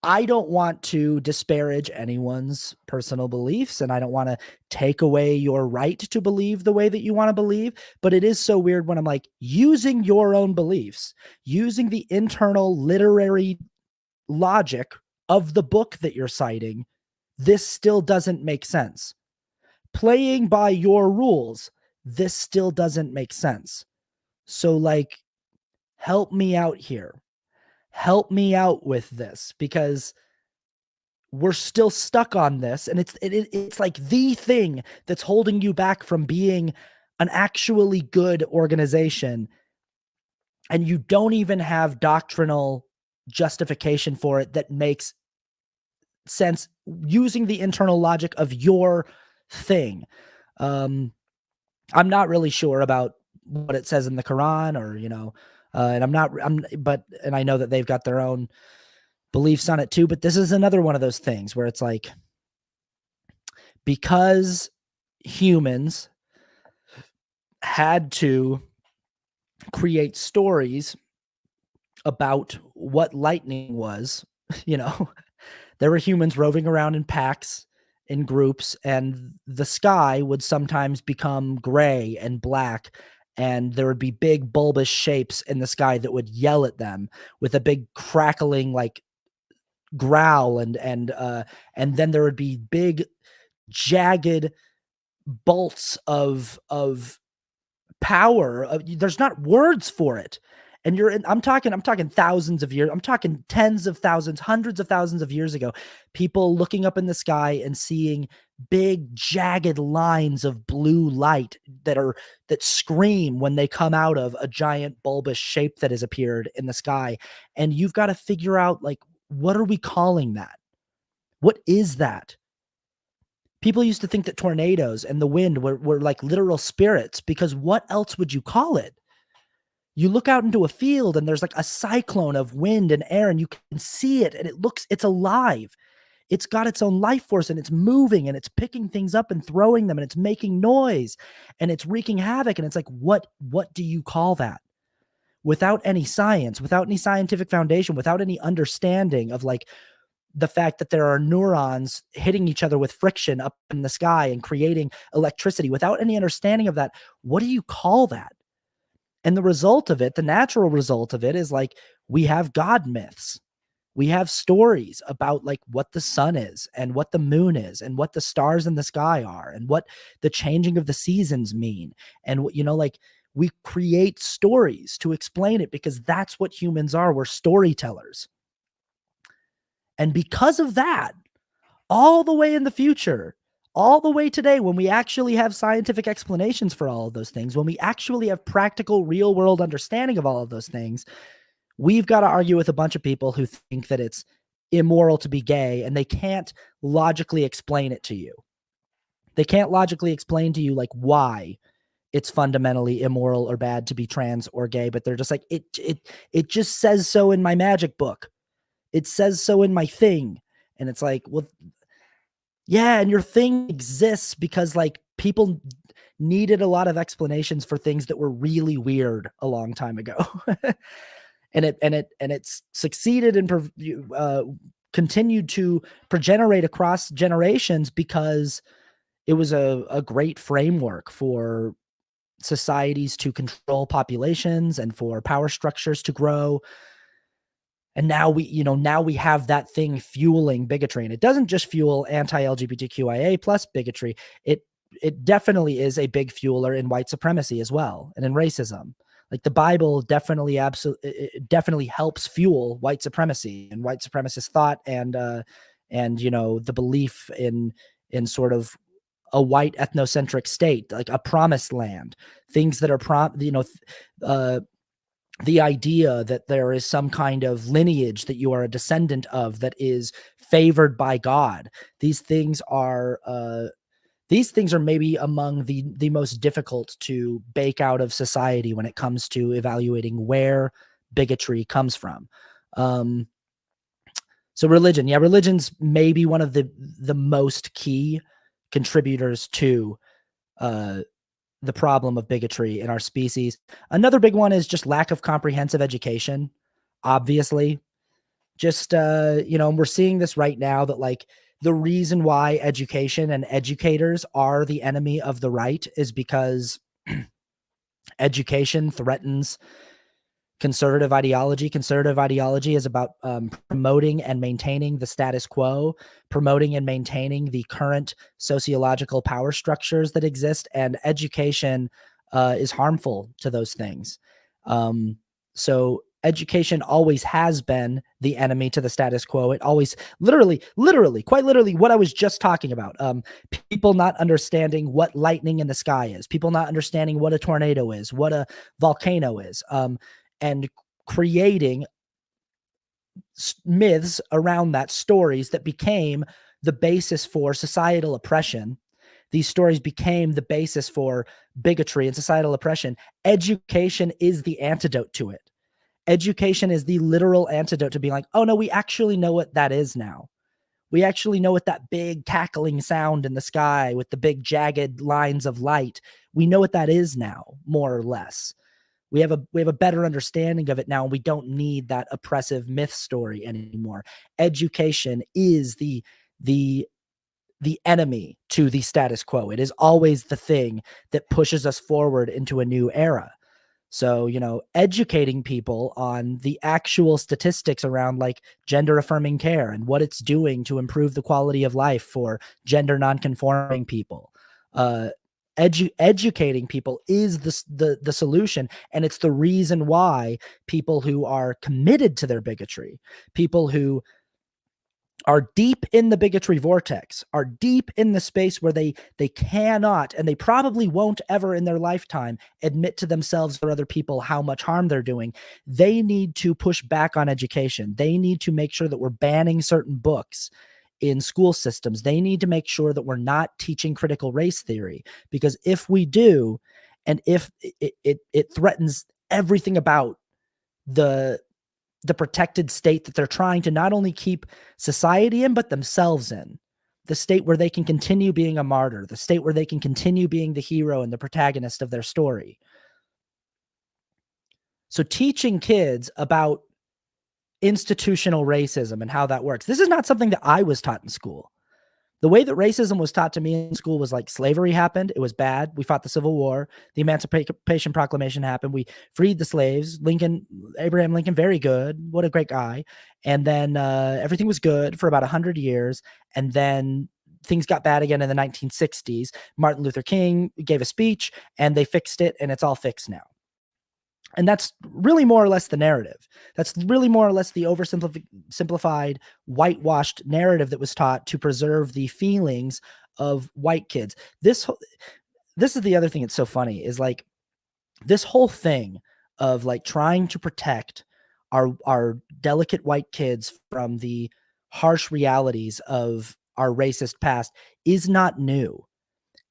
I don't want to disparage anyone's personal beliefs and I don't want to take away your right to believe the way that you want to believe. But it is so weird when I'm like using your own beliefs, using the internal literary logic of the book that you're citing. This still doesn't make sense. Playing by your rules, this still doesn't make sense. So like, help me out here. Help me out with this because we're still stuck on this. And it's like the thing that's holding you back from being an actually good organization. And you don't even have doctrinal justification for it that makes sense using the internal logic of your thing. I'm not really sure about what it says in the Quran, or, and I know that they've got their own beliefs on it too, but this is another one of those things where it's like, because humans had to create stories about what lightning was, you know, there were humans roving around in packs, in groups, and the sky would sometimes become gray and black, and there would be big bulbous shapes in the sky that would yell at them with a big crackling like growl, and then there would be big jagged bolts of power. There's not words for it. And I'm talking thousands of years. I'm talking tens of thousands, hundreds of thousands of years ago, people looking up in the sky and seeing big jagged lines of blue light that scream when they come out of a giant bulbous shape that has appeared in the sky. And you've got to figure out, like, what are we calling that? What is that? People used to think that tornadoes and the wind were like literal spirits, because what else would you call it? You look out into a field and there's like a cyclone of wind and air, and you can see it, and it's alive. It's got its own life force, and it's moving, and it's picking things up and throwing them, and it's making noise, and it's wreaking havoc. And it's like, what do you call that? Without any science, without any scientific foundation, without any understanding of like the fact that there are neurons hitting each other with friction up in the sky and creating electricity, without any understanding of that, what do you call that? And the result of it, the natural result of it, is like, we have God myths. We have stories about like what the sun is and what the moon is and what the stars in the sky are and what the changing of the seasons mean. And, like, we create stories to explain it, because that's what humans are. We're storytellers. And because of that, all the way in the future, all the way today, when we actually have scientific explanations for all of those things, when we actually have practical, real world understanding of all of those things, we've got to argue with a bunch of people who think that it's immoral to be gay, and they can't logically explain it to you. They can't logically explain to you like why it's fundamentally immoral or bad to be trans or gay, but they're just like, it just says so in my magic book. It says so in my thing. And it's like, well, yeah, and your thing exists because like people needed a lot of explanations for things that were really weird a long time ago. and it's succeeded and continued to progenerate across generations because it was a great framework for societies to control populations and for power structures to grow. And now we have that thing fueling bigotry. And it doesn't just fuel anti-LGBTQIA plus bigotry. It definitely is a big fueler in white supremacy as well, and in racism. Like, the Bible definitely definitely helps fuel white supremacy and white supremacist thought, and the belief in sort of a white ethnocentric state, like a promised land, things that are the idea that there is some kind of lineage that you are a descendant of that is favored by God. These things are maybe among the most difficult to bake out of society when it comes to evaluating where bigotry comes from. So religion's maybe one of the most key contributors to the problem of bigotry in our species. Another big one is just lack of comprehensive education. Obviously, just we're seeing this right now, that like the reason why education and educators are the enemy of the right is because education threatens conservative ideology. Conservative ideology is about promoting and maintaining the status quo, promoting and maintaining the current sociological power structures that exist, and education is harmful to those things. So education always has been the enemy to the status quo. It always, literally, quite literally, what I was just talking about. People not understanding what lightning in the sky is, people not understanding what a tornado is, what a volcano is, and creating myths around that, stories that became the basis for societal oppression. These stories became the basis for bigotry and societal oppression. Education is the antidote to it. Education is the literal antidote to being like, oh no, we actually know what that is now. We actually know what that big cackling sound in the sky with the big jagged lines of light, we know what that is now, more or less. We have a better understanding of it now. And we don't need that oppressive myth story anymore. Education is the enemy to the status quo. It is always the thing that pushes us forward into a new era. So, educating people on the actual statistics around like gender affirming care and what it's doing to improve the quality of life for gender nonconforming people. Educating people is the solution. And it's the reason why people who are committed to their bigotry, people who are deep in the bigotry vortex, are deep in the space where they cannot, and they probably won't ever in their lifetime, admit to themselves or other people how much harm they're doing. They need to push back on education. They need to make sure that we're banning certain books in school systems. They need to make sure that we're not teaching critical race theory, because if we do, and if it threatens everything about the protected state that they're trying to not only keep society in, but themselves in. The state where they can continue being a martyr, the state where they can continue being the hero and the protagonist of their story. So teaching kids about institutional racism and how that works. This is not something that I was taught in school. The way that racism was taught to me in school was like slavery happened. It was bad. We fought the Civil War. The Emancipation Proclamation happened. We freed the slaves. Abraham Lincoln, very good. What a great guy. And then everything was good for about 100 years. And then things got bad again in the 1960s. Martin Luther King gave a speech and they fixed it, and it's all fixed now. And that's really more or less the narrative. That's really more or less the oversimplified, whitewashed narrative that was taught to preserve the feelings of white kids. This is the other thing that's so funny, is like this whole thing of like trying to protect our delicate white kids from the harsh realities of our racist past is not new.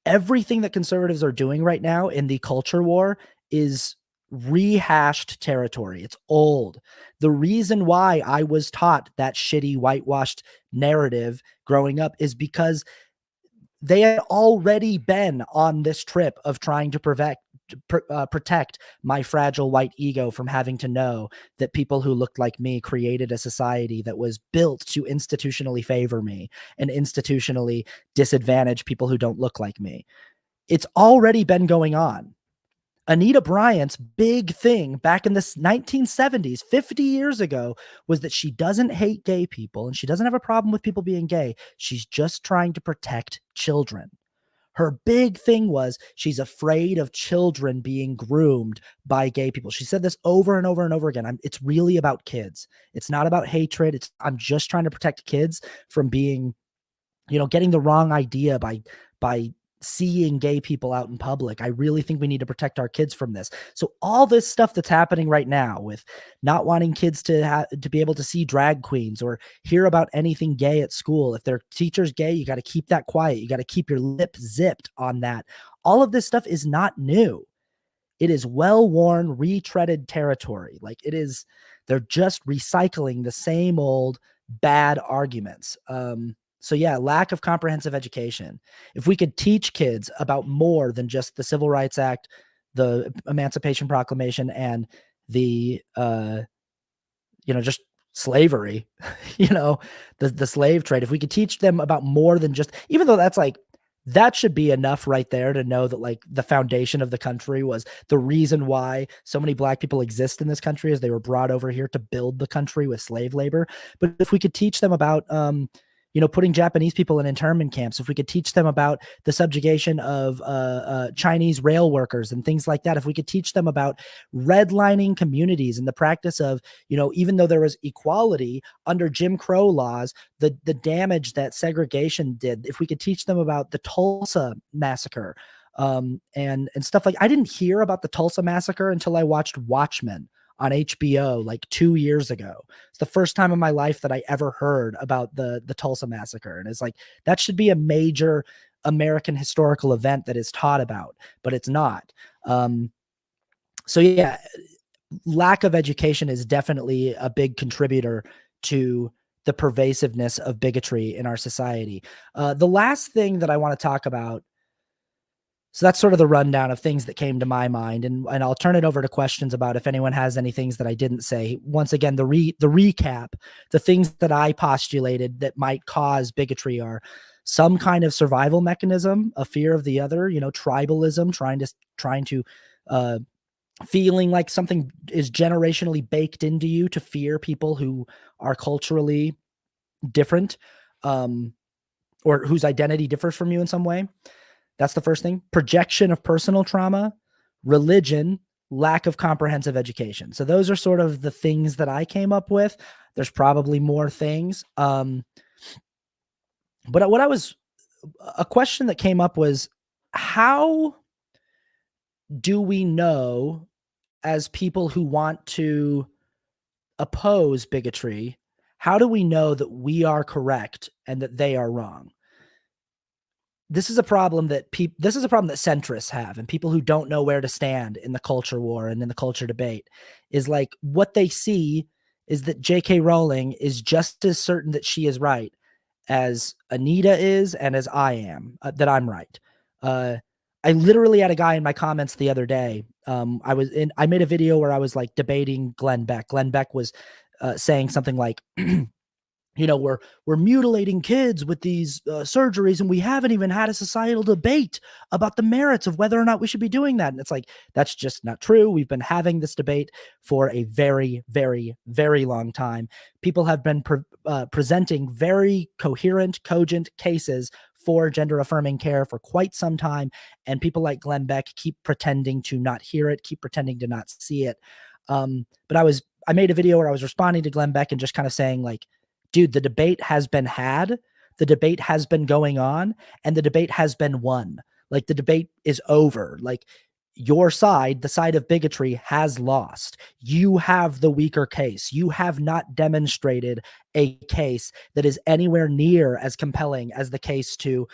Everything that conservatives are doing right now in the culture war is rehashed territory. It's old. The reason why I was taught that shitty whitewashed narrative growing up is because they had already been on this trip of trying to protect my fragile white ego from having to know that people who looked like me created a society that was built to institutionally favor me and institutionally disadvantage people who don't look like me. It's already been going on. Anita Bryant's big thing back in the 1970s, 50 years ago, was that she doesn't hate gay people and she doesn't have a problem with people being gay. She's just trying to protect children. Her big thing was she's afraid of children being groomed by gay people. She said this over and over and over again. It's really about kids. It's not about hatred. I'm just trying to protect kids from being, getting the wrong idea by seeing gay people out in public. I really think we need to protect our kids from this. So all this stuff that's happening right now with not wanting kids to be able to see drag queens or hear about anything gay at school. If their teacher's gay, you got to keep that quiet. You got to keep your lip zipped on that. All of this stuff is not new. It is well-worn, retreaded territory. Like they're just recycling the same old bad arguments. So yeah, lack of comprehensive education. If we could teach kids about more than just the Civil Rights Act, the Emancipation Proclamation, and the, just slavery, the slave trade, if we could teach them about more than just, even though that should be enough right there to know that like the foundation of the country was the reason why so many black people exist in this country, is they were brought over here to build the country with slave labor. But if we could teach them about, putting Japanese people in internment camps, if we could teach them about the subjugation of Chinese rail workers and things like that, if we could teach them about redlining communities and the practice of, even though there was equality under Jim Crow laws, the damage that segregation did, if we could teach them about the Tulsa massacre and stuff like, I didn't hear about the Tulsa massacre until I watched Watchmen on HBO like 2 years ago. It's the first time in my life that I ever heard about the Tulsa massacre, and it's like that should be a major American historical event that is taught about, but it's not. So yeah, lack of education is definitely a big contributor to the pervasiveness of bigotry in our society. The last thing that I want to talk about, so that's sort of the rundown of things that came to my mind, and I'll turn it over to questions about if anyone has any things that I didn't say. Once again, the recap, the things that I postulated that might cause bigotry are some kind of survival mechanism, a fear of the other, tribalism, trying to feeling like something is generationally baked into you to fear people who are culturally different, or whose identity differs from you in some way. That's the first thing. Projection of personal trauma, religion, lack of comprehensive education. So those are sort of the things that I came up with. There's probably more things. But a question that came up was, how do we know, as people who want to oppose bigotry, how do we know that we are correct and that they are wrong? This is a problem that centrists have, and people who don't know where to stand in the culture war and in the culture debate, is like what they see is that J.K. Rowling is just as certain that she is right as Anita is and as I am, that I'm right. I literally had a guy in my comments the other day. I made a video where I was like debating Glenn Beck. Glenn Beck was saying something like, we're mutilating kids with these surgeries, and we haven't even had a societal debate about the merits of whether or not we should be doing that. And it's like, that's just not true. We've been having this debate for a very, very, very long time. People have been presenting very coherent, cogent cases for gender affirming care for quite some time. And people like Glenn Beck keep pretending to not hear it, keep pretending to not see it. But I made a video where I was responding to Glenn Beck and just kind of saying like, dude, the debate has been had, the debate has been going on, and the debate has been won. Like, the debate is over. Like, your side, the side of bigotry, has lost. You have the weaker case. You have not demonstrated a case that is anywhere near as compelling as the case to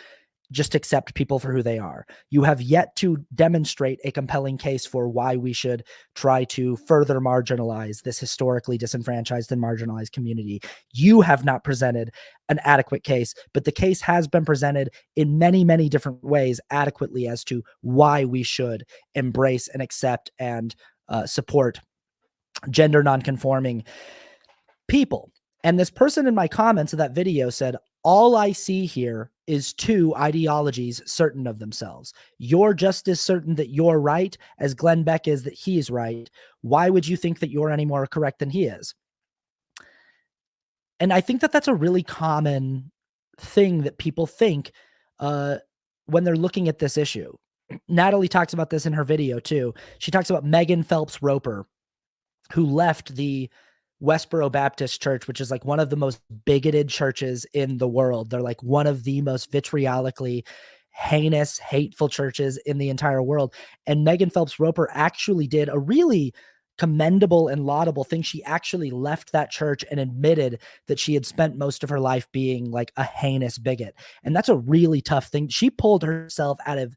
just accept people for who they are. You have yet to demonstrate a compelling case for why we should try to further marginalize this historically disenfranchised and marginalized community. You have not presented an adequate case, but the case has been presented in many, many different ways adequately as to why we should embrace and accept and support gender nonconforming people. And this person in my comments of that video said, all I see here is two ideologies certain of themselves. You're just as certain that you're right as Glenn Beck is that he's right. Why would you think that you're any more correct than he is? And I think that that's a really common thing that people think when they're looking at this issue. Natalie talks about this in her video too. She talks about Megan Phelps Roper, who left the Westboro Baptist Church, which is like one of the most bigoted churches in the world. They're like one of the most vitriolically heinous, hateful churches in the entire world. And Megan Phelps Roper actually did a really commendable and laudable thing. She actually left that church and admitted that she had spent most of her life being like a heinous bigot. And that's a really tough thing. She pulled herself out of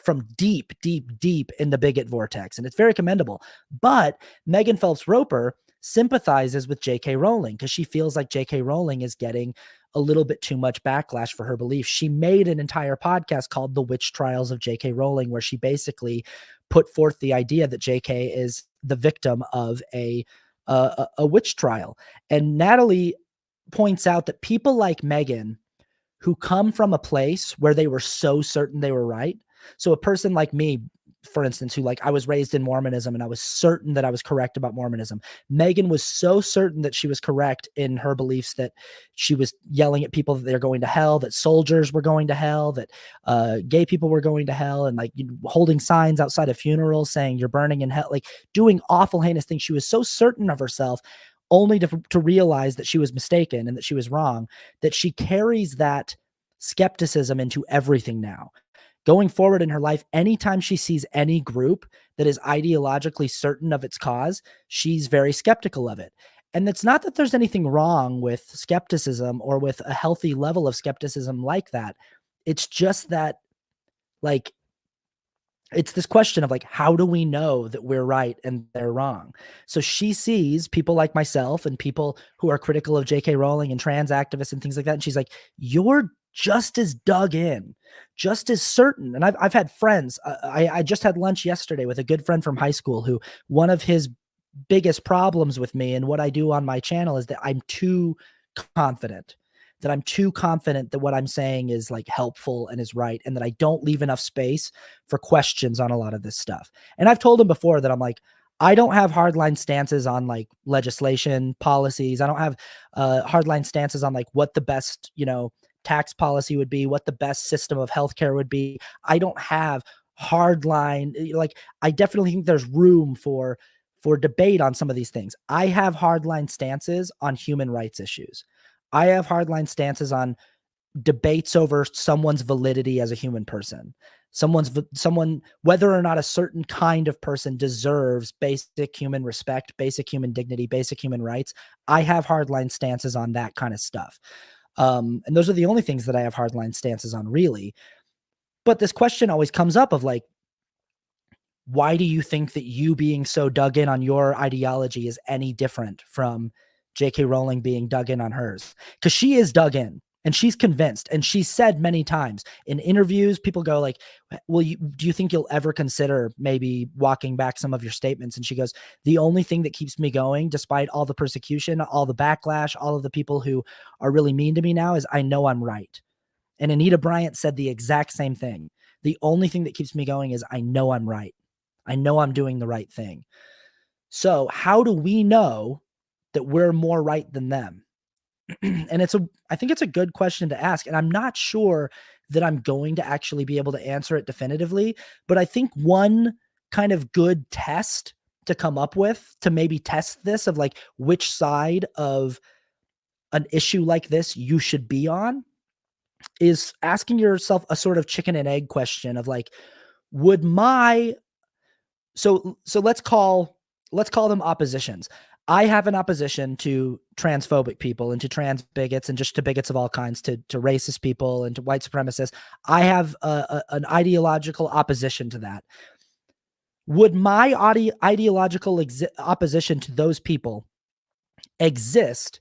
from deep, deep, deep in the bigot vortex. And it's very commendable. But Megan Phelps Roper sympathizes with J.K. Rowling because she feels like J.K. Rowling is getting a little bit too much backlash for her beliefs. She made an entire podcast called The Witch Trials of J.K. Rowling, where she basically put forth the idea that J.K. is the victim of a witch trial. And Natalie points out that people like Megan, who come from a place where they were so certain they were right. So a person like me, for instance, who like I was raised in Mormonism and I was certain that I was correct about Mormonism. Megan was so certain that she was correct in her beliefs that she was yelling at people that they're going to hell, that soldiers were going to hell, that gay people were going to hell, and like holding signs outside of funerals saying you're burning in hell, like doing awful, heinous things. She was so certain of herself, only to realize that she was mistaken and that she was wrong, that she carries that skepticism into everything now. going forward in her life, anytime she sees any group that is ideologically certain of its cause, she's very skeptical of it. And it's not that there's anything wrong with skepticism or with a healthy level of skepticism like that. It's just that, like, it's this question of like, how do we know that we're right and they're wrong? So she sees people like myself and people who are critical of J.K. Rowling and trans activists and things like that. And she's like, you're just as dug in, just as certain. And I've had friends. I just had lunch yesterday with a good friend from high school who, one of his biggest problems with me and what I do on my channel is that I'm too confident, that what I'm saying is like helpful and is right, and that I don't leave enough space for questions on a lot of this stuff. And I've told him before that I'm like, I don't have hardline stances on like legislation policies. I don't have hardline stances on like what the best, tax policy would be, what the best system of healthcare would be. I don't have hardline, like, I definitely think there's room for debate on some of these things. I have hardline stances on human rights issues. I have hardline stances on debates over someone's validity as a human person. Someone, whether or not a certain kind of person deserves basic human respect, basic human dignity, basic human rights. I have hardline stances on that kind of stuff. And those are the only things that I have hardline stances on, really. But this question always comes up of like, why do you think that you being so dug in on your ideology is any different from J.K. Rowling being dug in on hers? Because she is dug in and she's convinced. And she said many times in interviews, people go like, well, do you think you'll ever consider maybe walking back some of your statements? And she goes, the only thing that keeps me going, despite all the persecution, all the backlash, all of the people who are really mean to me now, is I know I'm right. And Anita Bryant said the exact same thing. The only thing that keeps me going is I know I'm right. I know I'm doing the right thing. So how do we know that we're more right than them? And I think it's a good question to ask. And I'm not sure that I'm going to actually be able to answer it definitively, but I think one kind of good test to come up with to maybe test this of like which side of an issue like this you should be on is asking yourself a sort of chicken and egg question of like, would my so let's call them oppositions. I have an opposition to transphobic people and to trans bigots and just to bigots of all kinds, to racist people and to white supremacists. I have an ideological opposition to that. Would my ideological opposition to those people exist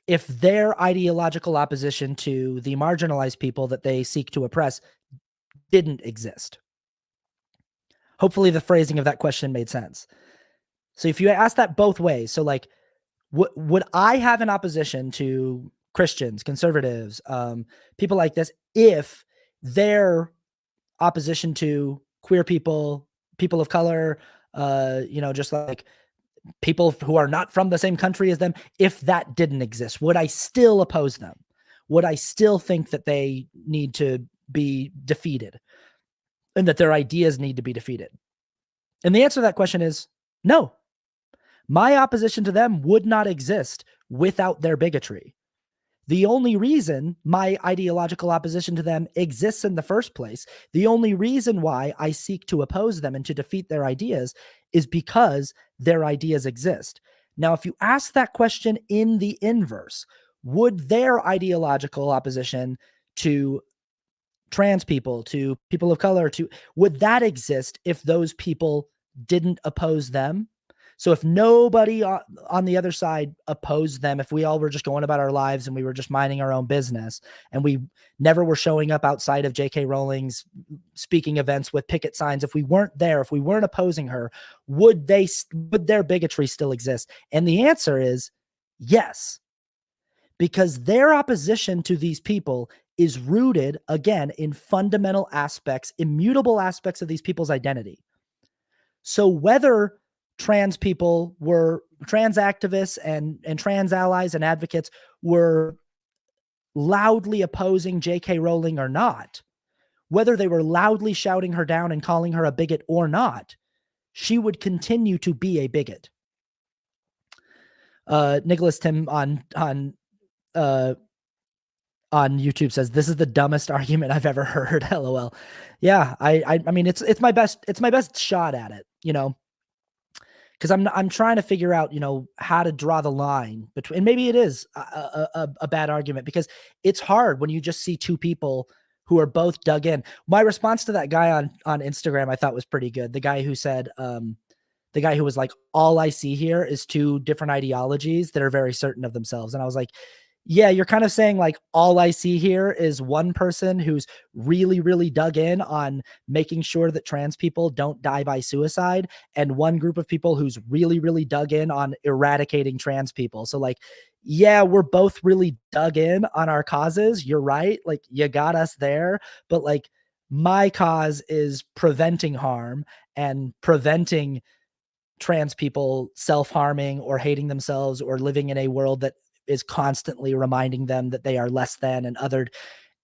if their ideological opposition to the marginalized people that they seek to oppress didn't exist? Hopefully the phrasing of that question made sense. So if you ask that both ways, so like, would I have an opposition to Christians, conservatives, people like this, if their opposition to queer people, people of color, just like people who are not from the same country as them, if that didn't exist, would I still oppose them? Would I still think that they need to be defeated and that their ideas need to be defeated? And the answer to that question is no. My opposition to them would not exist without their bigotry. The only reason my ideological opposition to them exists in the first place, the only reason why I seek to oppose them and to defeat their ideas is because their ideas exist. Now, if you ask that question in the inverse, would their ideological opposition to trans people, to people of color, would that exist if those people didn't oppose them? So if nobody on the other side opposed them, if we all were just going about our lives and we were just minding our own business and we never were showing up outside of J.K. Rowling's speaking events with picket signs, if we weren't there, if we weren't opposing her, would their bigotry still exist? And the answer is yes, because their opposition to these people is rooted, again, in fundamental aspects, immutable aspects of these people's identity. So whether trans people were trans activists and trans allies and advocates were loudly opposing J.K. Rowling or not, whether they were loudly shouting her down and calling her a bigot or not, she would continue to be a bigot. Nicholas Tim on on YouTube says, "This is the dumbest argument I've ever heard." LOL. Yeah, I mean, it's my best shot at it, you know, because I'm trying to figure out, you know, how to draw the line between. And maybe it is a bad argument because it's hard when you just see two people who are both dug in. My response to that guy on Instagram I thought was pretty good. The guy who said, the guy who was like, all I see here is two different ideologies that are very certain of themselves. And I was like, yeah, you're kind of saying like, all I see here is one person who's really, really dug in on making sure that trans people don't die by suicide, and one group of people who's really, really dug in on eradicating trans people. So like, yeah, we're both really dug in on our causes. You're right. Like, you got us there. But like, my cause is preventing harm and preventing trans people self-harming or hating themselves or living in a world that is constantly reminding them that they are less than and othered.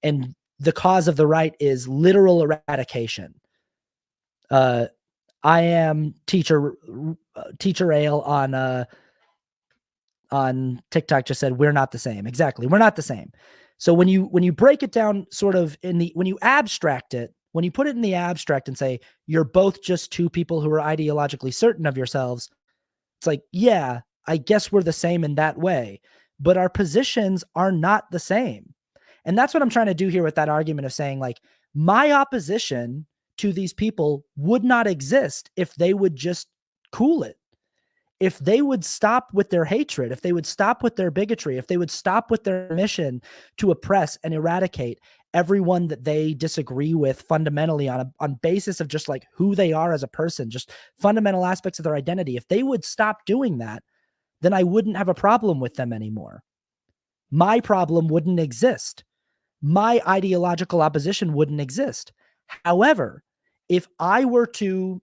And the cause of the right is literal eradication. I am teacher ale on TikTok just said, we're not the same. Exactly. We're not the same. So when you break it down sort of when you abstract it, when you put it in the abstract and say, you're both just two people who are ideologically certain of yourselves, it's like, yeah, I guess we're the same in that way, but our positions are not the same. And that's what I'm trying to do here with that argument of saying, like, my opposition to these people would not exist if they would just cool it. If they would stop with their hatred, if they would stop with their bigotry, if they would stop with their mission to oppress and eradicate everyone that they disagree with fundamentally on basis of just like who they are as a person, just fundamental aspects of their identity. If they would stop doing that, then I wouldn't have a problem with them anymore. My problem wouldn't exist. My ideological opposition wouldn't exist. However, if I were to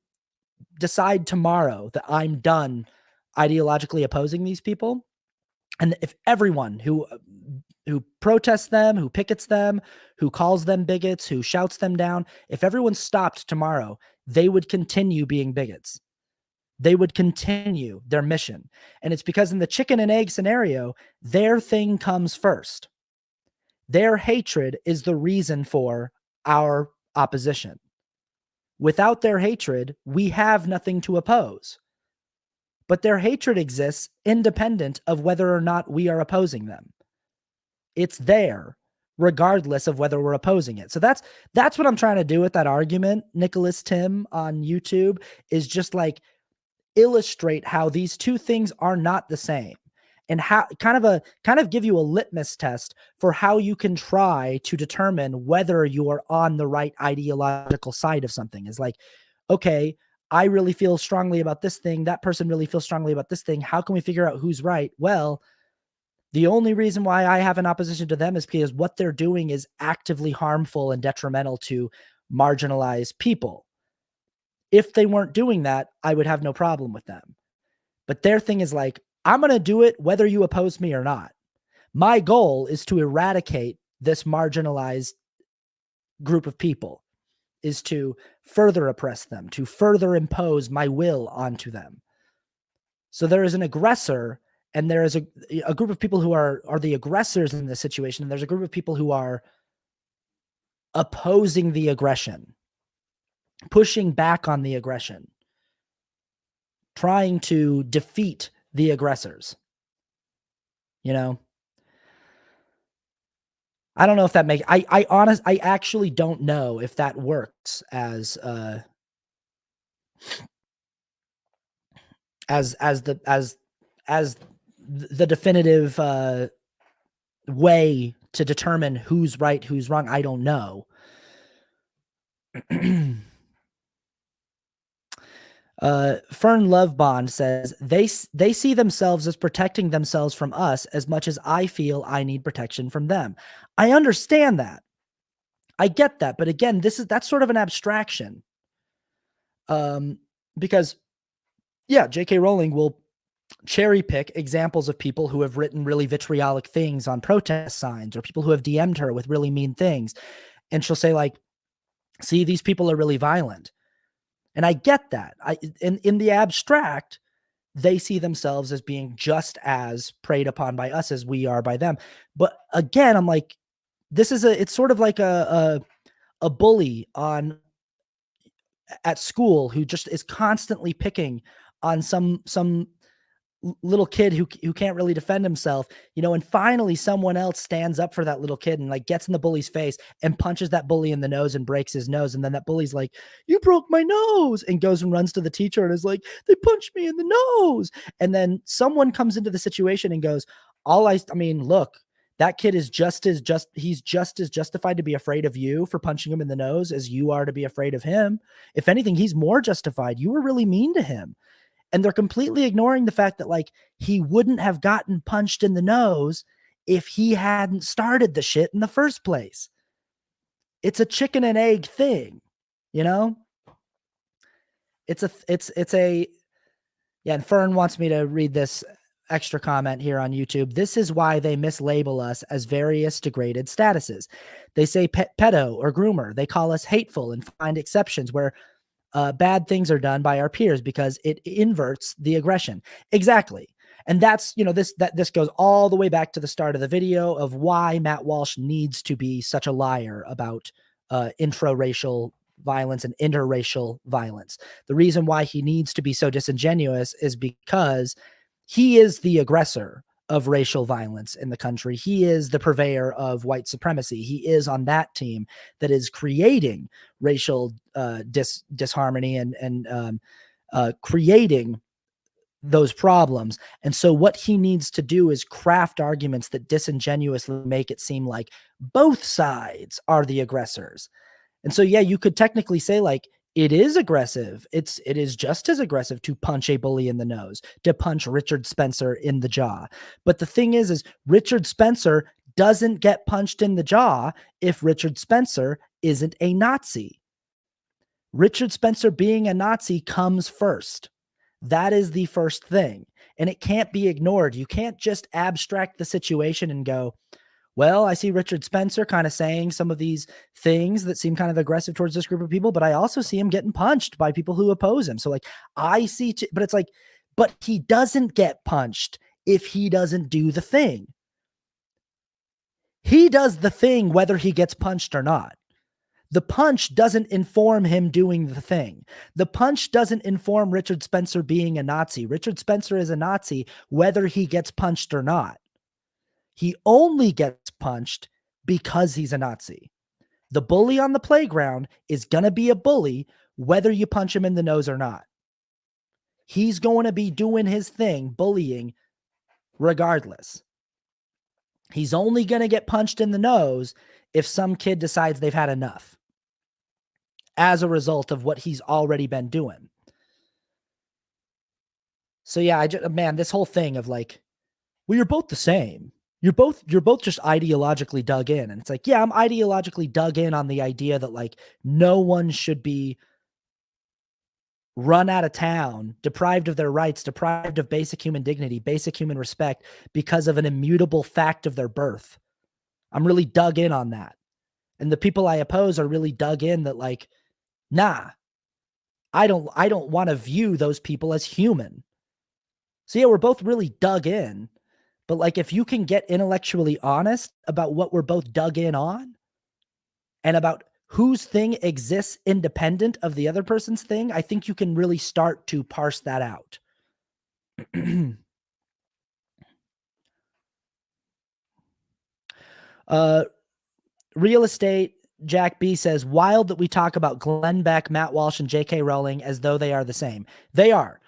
decide tomorrow that I'm done ideologically opposing these people, and if everyone who protests them, who pickets them, who calls them bigots, who shouts them down, if everyone stopped tomorrow, they would continue being bigots. They would continue their mission. And it's because in the chicken and egg scenario, their thing comes first. Their hatred is the reason for our opposition. Without their hatred, we have nothing to oppose. But their hatred exists independent of whether or not we are opposing them. It's there regardless of whether we're opposing it. So that's what I'm trying to do with that argument, Nicholas Tim on YouTube, is just like illustrate how these two things are not the same, and how kind of give you a litmus test for how you can try to determine whether you are on the right ideological side of something. Is like, okay, I really feel strongly about this thing. That person really feels strongly about this thing. How can we figure out who's right? Well, the only reason why I have an opposition to them is because what they're doing is actively harmful and detrimental to marginalized people. If they weren't doing that, I would have no problem with them. But their thing is like, I'm going to do it whether you oppose me or not. My goal is to eradicate this marginalized group of people, is to further oppress them, to further impose my will onto them. So there is an aggressor, and there is a group of people who are the aggressors in this situation, and there's a group of people who are opposing the aggression, pushing back on the aggression, trying to defeat the aggressors. You know, I don't know if that makes, I actually don't know if that works as the definitive way to determine who's right, who's wrong. I don't know. Fern Lovebond says they see themselves as protecting themselves from us as much as I feel I need protection from them. I understand that. I get that. But again, that's sort of an abstraction. Because yeah, J.K. Rowling will cherry pick examples of people who have written really vitriolic things on protest signs, or people who have DM'd her with really mean things. And she'll say like, see, these people are really violent. And I get that. In the abstract, they see themselves as being just as preyed upon by us as we are by them. But again, I'm like, it's sort of like a bully at school who just is constantly picking on some little kid who can't really defend himself, and finally someone else stands up for that little kid and like gets in the bully's face and punches that bully in the nose and breaks his nose. And then that bully's like, "You broke my nose," and goes and runs to the teacher and is like, "They punched me in the nose." And then someone comes into the situation and goes, I mean, look, that kid is he's just as justified to be afraid of you for punching him in the nose as you are to be afraid of him. If anything, he's more justified. You were really mean to him. And they're completely ignoring the fact that like he wouldn't have gotten punched in the nose if he hadn't started the shit in the first place. It's a chicken and egg thing, you know? It's a yeah, and Fern wants me to read this extra comment here on YouTube. This is why they mislabel us as various degraded statuses. They say pedo or groomer. They call us hateful and find exceptions where bad things are done by our peers because it inverts the aggression. Exactly. And that's, this goes all the way back to the start of the video of why Matt Walsh needs to be such a liar about intraracial violence and interracial violence. The reason why he needs to be so disingenuous is because he is the aggressor of racial violence in the country. He is the purveyor of white supremacy. He is on that team that is creating racial disharmony and creating those problems. And so what he needs to do is craft arguments that disingenuously make it seem like both sides are the aggressors. And so, yeah, you could technically say like, it is aggressive. It is just as aggressive to punch a bully in the nose, to punch Richard Spencer in the jaw. But the thing is Richard Spencer doesn't get punched in the jaw if Richard Spencer isn't a Nazi. Richard Spencer being a Nazi comes first. That is the first thing. And it can't be ignored. You can't just abstract the situation and go, well, I see Richard Spencer kind of saying some of these things that seem kind of aggressive towards this group of people, but I also see him getting punched by people who oppose him. So like but it's like, but he doesn't get punched if he doesn't do the thing. He does the thing whether he gets punched or not. The punch doesn't inform him doing the thing. The punch doesn't inform Richard Spencer being a Nazi. Richard Spencer is a Nazi whether he gets punched or not. He only gets punched because he's a Nazi. The bully on the playground is going to be a bully whether you punch him in the nose or not. He's going to be doing his thing, bullying, regardless. He's only going to get punched in the nose if some kid decides they've had enough as a result of what he's already been doing. So yeah, man, this whole thing of like, well, you're both the same. You're both just ideologically dug in. And it's like, yeah, I'm ideologically dug in on the idea that like no one should be run out of town, deprived of their rights, deprived of basic human dignity, basic human respect because of an immutable fact of their birth. I'm really dug in on that. And the people I oppose are really dug in that like, nah, I don't want to view those people as human. So yeah, we're both really dug in. But like, if you can get intellectually honest about what we're both dug in on and about whose thing exists independent of the other person's thing, I think you can really start to parse that out. Real Estate Jack B says, wild that we talk about Glenn Beck, Matt Walsh, and J.K. Rowling as though they are the same. They are.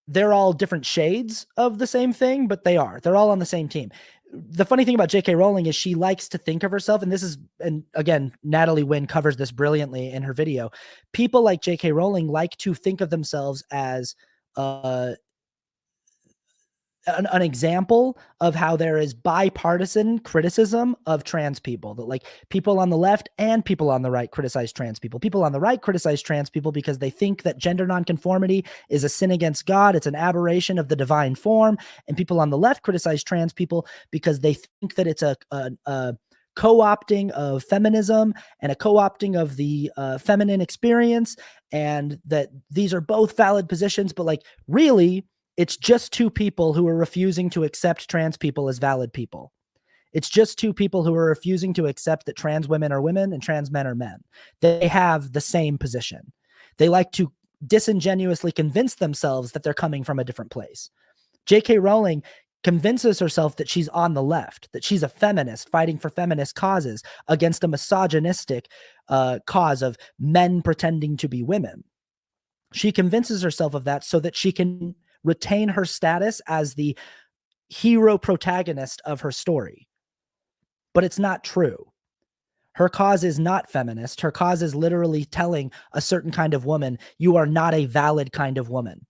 They're all different shades of the same thing, but they're all on the same team. The funny thing about J.K. Rowling is she likes to think of herself, and again, Natalie Wynn covers this brilliantly in her video. People like J.K. Rowling like to think of themselves as an example of how there is bipartisan criticism of trans people, that like people on the left and people on the right criticize trans people. People on the right criticize trans people because they think that gender nonconformity is a sin against God. It's an aberration of the divine form. And people on the left criticize trans people because they think that it's a co-opting of feminism and a co-opting of the feminine experience, and that these are both valid positions, but like really, it's just two people who are refusing to accept trans people as valid people. It's just two people who are refusing to accept that trans women are women and trans men are men. They have the same position. They like to disingenuously convince themselves that they're coming from a different place. J.K. Rowling convinces herself that she's on the left, that she's a feminist fighting for feminist causes against a misogynistic cause of men pretending to be women. She convinces herself of that so that she can retain her status as the hero protagonist of her story. But it's not true. Her cause is not feminist. Her cause is literally telling a certain kind of woman, you are not a valid kind of woman.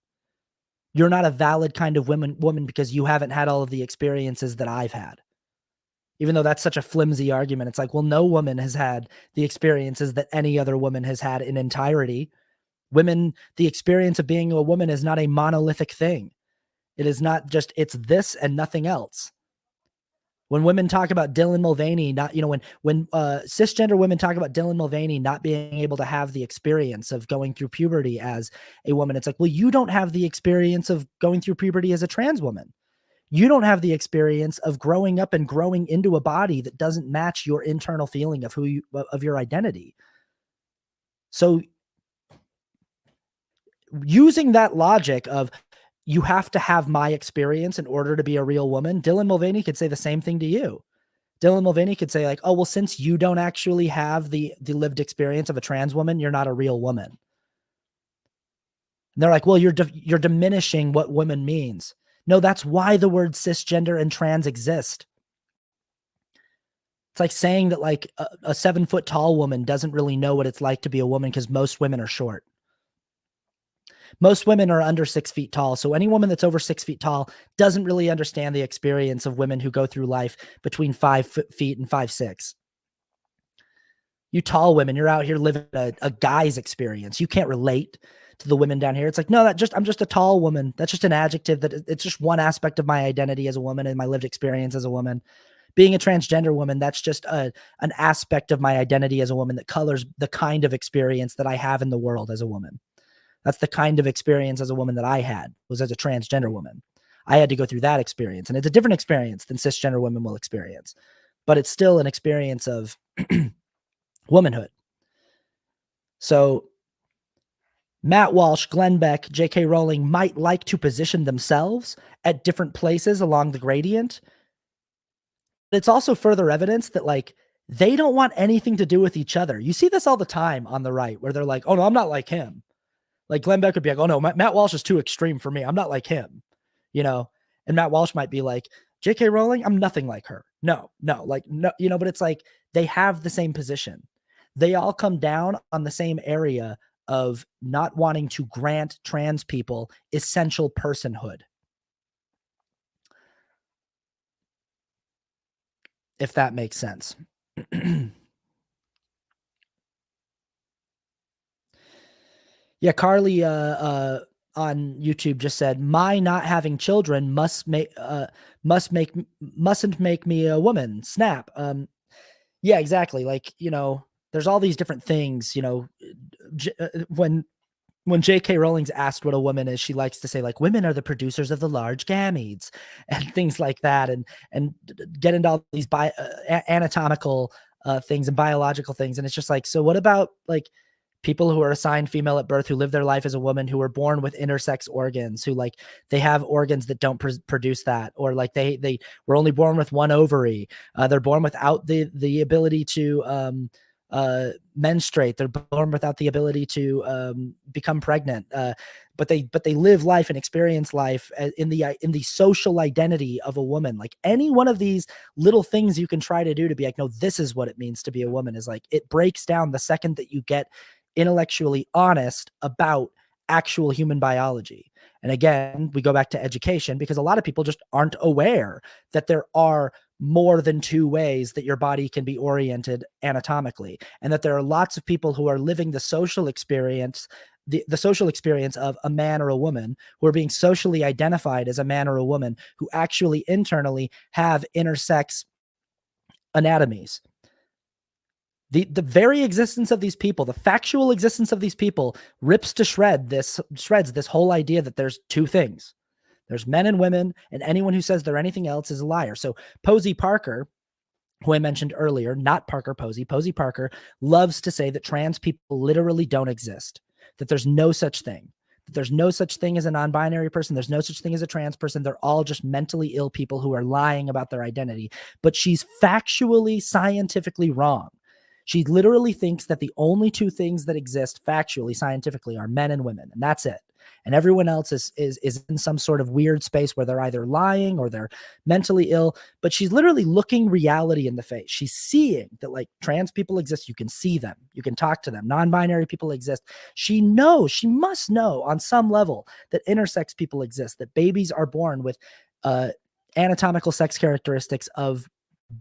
You're not a valid kind of woman because you haven't had all of the experiences that I've had. Even though that's such a flimsy argument, it's like, well, no woman has had the experiences that any other woman has had in entirety. Women, the experience of being a woman is not a monolithic thing. It is not just, it's this and nothing else. When women talk about Dylan Mulvaney, not, when cisgender women talk about Dylan Mulvaney not being able to have the experience of going through puberty as a woman, it's like, well, you don't have the experience of going through puberty as a trans woman. You don't have the experience of growing up and growing into a body that doesn't match your internal feeling of of your identity. So using that logic of you have to have my experience in order to be a real woman, Dylan Mulvaney could say the same thing to you. Dylan Mulvaney could say like, oh, well, since you don't actually have the lived experience of a trans woman, you're not a real woman. And they're like, well, you're diminishing what woman means. No, that's why the word cisgender and trans exist. It's like saying that like a 7 foot tall woman doesn't really know what it's like to be a woman because most women are short. Most women are under 6 feet tall. So any woman that's over 6 feet tall doesn't really understand the experience of women who go through life between 5 feet and 5'6". You tall women, you're out here living a guy's experience. You can't relate to the women down here. It's like, no, I'm just a tall woman. That's just an adjective. That it's just one aspect of my identity as a woman and my lived experience as a woman. Being a transgender woman, that's just an aspect of my identity as a woman that colors the kind of experience that I have in the world as a woman. That's the kind of experience as a woman that I had, was as a transgender woman. I had to go through that experience, and it's a different experience than cisgender women will experience, but it's still an experience of womanhood. So Matt Walsh, Glenn Beck, J.K. Rowling might like to position themselves at different places along the gradient. But it's also further evidence that like they don't want anything to do with each other. You see this all the time on the right where they're like, oh no, I'm not like him. Like Glenn Beck would be like, oh no, Matt Walsh is too extreme for me. I'm not like him, and Matt Walsh might be like, J.K. Rowling, I'm nothing like her. No, but it's like they have the same position. They all come down on the same area of not wanting to grant trans people essential personhood. If that makes sense. Yeah, Carly on YouTube just said, my not having children mustn't make me a woman. Snap. Yeah, exactly. Like, there's all these different things, when J.K. Rowling's asked what a woman is, she likes to say like women are the producers of the large gametes and things like that, and get into all these anatomical things and biological things. And it's just like, so what about like people who are assigned female at birth, who live their life as a woman, who are born with intersex organs, who like they have organs that don't produce that, or like they were only born with one ovary, they're born without the ability to menstruate, they're born without the ability to become pregnant, but they live life and experience life in the social identity of a woman. Like any one of these little things you can try to do to be like, no, this is what it means to be a woman, is like it breaks down the second that you get intellectually honest about actual human biology. And again, we go back to education, because a lot of people just aren't aware that there are more than two ways that your body can be oriented anatomically, and that there are lots of people who are living the social experience, the social experience of a man or a woman, who are being socially identified as a man or a woman, who actually internally have intersex anatomies. The very existence of these people, the factual existence of these people, rips to shreds this whole idea that there's two things. There's men and women, and anyone who says they're anything else is a liar. So Posey Parker, who I mentioned earlier, not Parker Posey. Posey Parker loves to say that trans people literally don't exist, that there's no such thing, that there's no such thing as a non-binary person. There's no such thing as a trans person. They're all just mentally ill people who are lying about their identity. But she's factually, scientifically wrong. She literally thinks that the only two things that exist factually, scientifically, are men and women, and that's it. And everyone else is in some sort of weird space where they're either lying or they're mentally ill. But she's literally looking reality in the face. She's seeing that, like, trans people exist. You can see them. You can talk to them. Non-binary people exist. She must know on some level that intersex people exist, that babies are born with anatomical sex characteristics of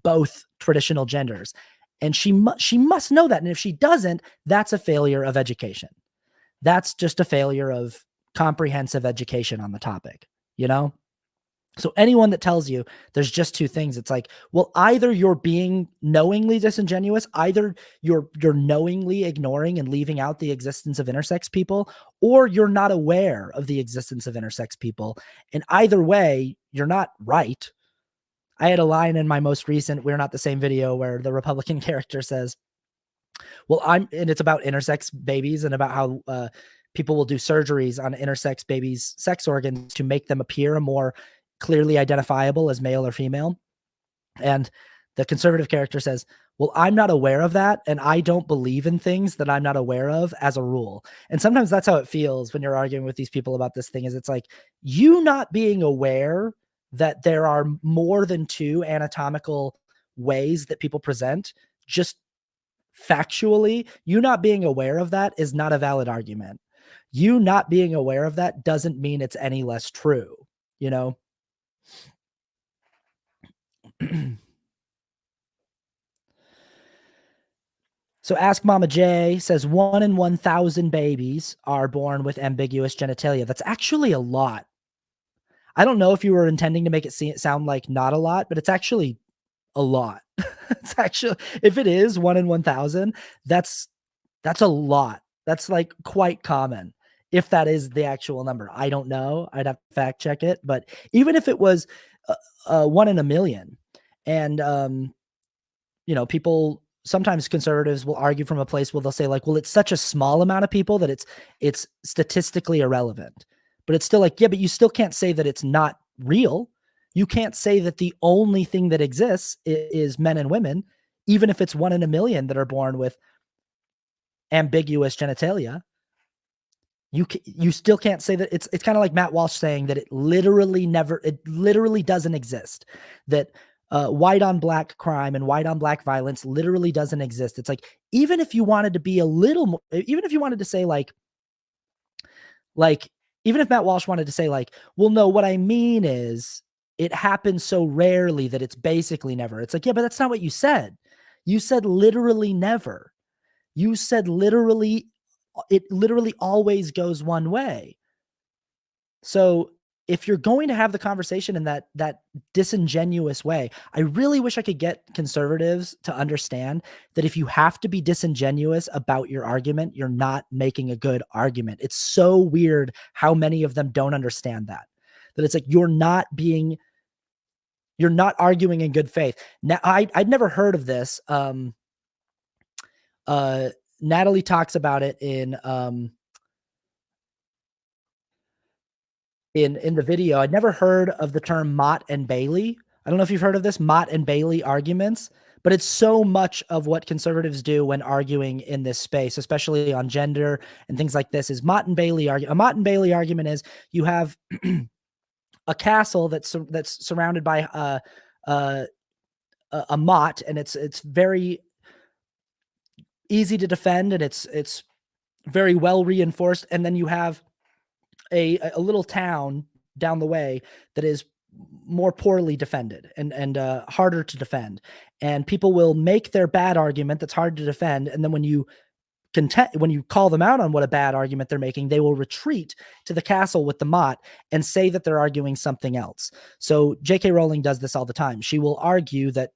both traditional genders. And she must know that. And if she doesn't, that's a failure of education. That's just a failure of comprehensive education on the topic, you know? So anyone that tells you there's just two things, it's like, well, either you're being knowingly disingenuous, either you're knowingly ignoring and leaving out the existence of intersex people, or you're not aware of the existence of intersex people. And either way, you're not right. I had a line in my most recent We're Not the Same video where the Republican character says, well, and it's about intersex babies and about how people will do surgeries on intersex babies' sex organs to make them appear more clearly identifiable as male or female. And the conservative character says, well, I'm not aware of that, and I don't believe in things that I'm not aware of as a rule. And sometimes that's how it feels when you're arguing with these people about this thing, is it's like, you not being aware that there are more than two anatomical ways that people present, just factually, you not being aware of that is not a valid argument. You not being aware of that doesn't mean it's any less true, you know? So Ask Mama J says 1 in 1,000 babies are born with ambiguous genitalia. That's actually a lot. I don't know if you were intending to make it sound like not a lot, but it's actually a lot. It's actually, if it is 1 in 1,000, that's a lot. That's like quite common. If that is the actual number, I don't know. I'd have to fact check it. But even if it was 1 in a million, and you know, people, sometimes conservatives will argue from a place where they'll say, like, well, it's such a small amount of people that it's statistically irrelevant. But it's still like, yeah, but you still can't say that it's not real. You can't say that the only thing that exists is men and women, even if it's 1 in a million that are born with ambiguous genitalia. You still can't say that. It's kind of like Matt Walsh saying that it literally doesn't exist, that white on black crime and white on black violence literally doesn't exist. It's like, even if you wanted to be a little more, even if you wanted to say like, even if Matt Walsh wanted to say like, well, no, what I mean is it happens so rarely that it's basically never. It's like, yeah, but that's not what you said. You said literally never. You said literally, it literally always goes one way. So if you're going to have the conversation in that disingenuous way, I really wish I could get conservatives to understand that if you have to be disingenuous about your argument, you're not making a good argument. It's so weird how many of them don't understand that it's like, you're not arguing in good faith. Now, I'd never heard of this. Natalie talks about it in the video. I'd never heard of the term Mott and Bailey. I don't know if you've heard of this, Mott and Bailey arguments, but it's so much of what conservatives do when arguing in this space, especially on gender and things like this, is Mott and Bailey a Mott and Bailey argument is you have a castle that's surrounded by a motte, and it's very easy to defend, and it's very well reinforced. And then you have a little town down the way that is more poorly defended and harder to defend. And people will make their bad argument that's hard to defend. And then when you call them out on what a bad argument they're making, they will retreat to the castle with the motte and say that they're arguing something else. So J.K. Rowling does this all the time. She will argue that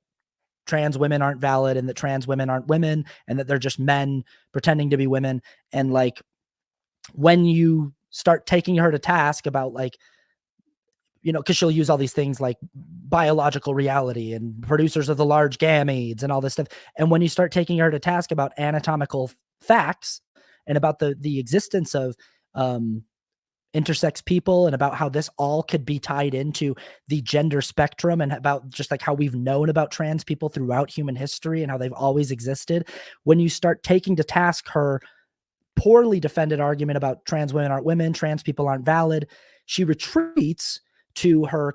trans women aren't valid and that trans women aren't women and that they're just men pretending to be women. And like, when you start taking her to task about like, because she'll use all these things like biological reality and producers of the large gametes and all this stuff. And when you start taking her to task about anatomical facts and about the existence of intersex people and about how this all could be tied into the gender spectrum and about just like how we've known about trans people throughout human history and how they've always existed, when you start taking to task her poorly defended argument about trans women aren't women, trans people aren't valid, she retreats to her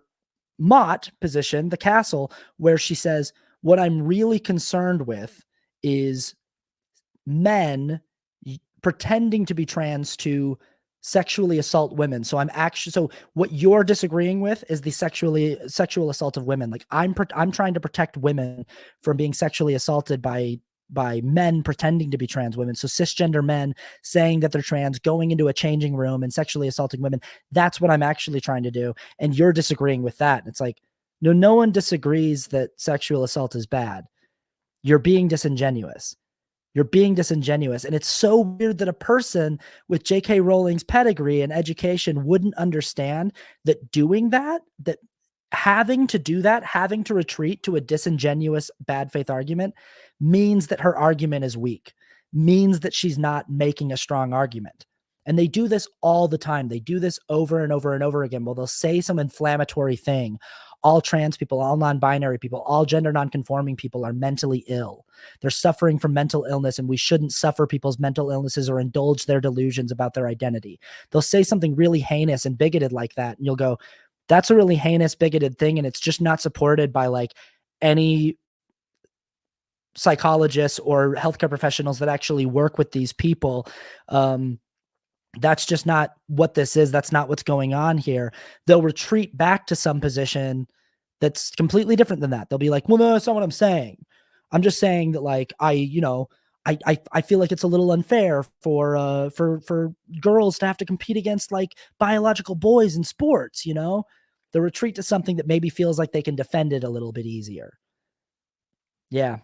Mott position, the castle, where she says, what I'm really concerned with is men pretending to be trans to sexually assault women. So what you're disagreeing with is the sexual assault of women. Like I'm trying to protect women from being sexually assaulted by men pretending to be trans women. So cisgender men saying that they're trans, going into a changing room and sexually assaulting women. That's what I'm actually trying to do. And you're disagreeing with that. It's like, no one disagrees that sexual assault is bad. You're being disingenuous. You're being disingenuous. And it's so weird that a person with J.K. Rowling's pedigree and education wouldn't understand that doing that having to do that, having to retreat to a disingenuous bad faith argument means that her argument is weak, means that she's not making a strong argument. And they do this all the time. They do this over and over and over again. Well, they'll say some inflammatory thing. All trans people, all non-binary people, all gender non-conforming people are mentally ill. They're suffering from mental illness, and we shouldn't suffer people's mental illnesses or indulge their delusions about their identity. They'll say something really heinous and bigoted like that, and you'll go, that's a really heinous, bigoted thing, and it's just not supported by like any psychologists or healthcare professionals that actually work with these people. That's just not what this is. That's not what's going on here. They'll retreat back to some position that's completely different than that. They'll be like, well, no, that's not what I'm saying. I'm just saying that like, I feel like it's a little unfair for girls to have to compete against like biological boys in sports, They'll retreat to something that maybe feels like they can defend it a little bit easier. Yeah.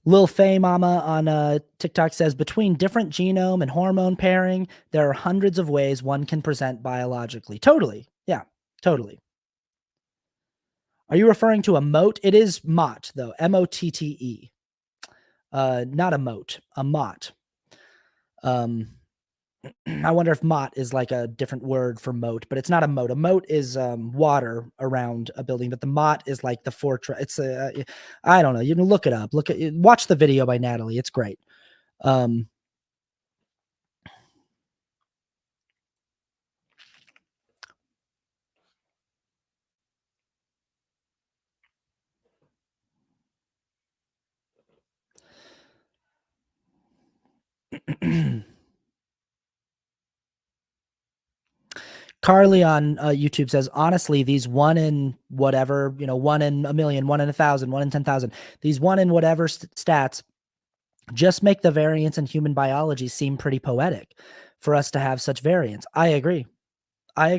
Lil Faye Mama on TikTok says, between different genome and hormone pairing, there are hundreds of ways one can present biologically. Totally. Yeah, totally. Are you referring to a moat? It is mott, though. M-O-T-T-E. Not a moat, a mott. I wonder if mott is like a different word for moat, but it's not a moat. A moat is water around a building, but the mott is like the fortress. It's I don't know. You can look it up. Watch the video by Natalie. It's great. Carly on YouTube says, honestly, these 1 in whatever, 1 in a million, 1 in 1,000, 1 in 10,000, these 1 in whatever stats just make the variance in human biology seem pretty poetic for us to have such variance. I agree. I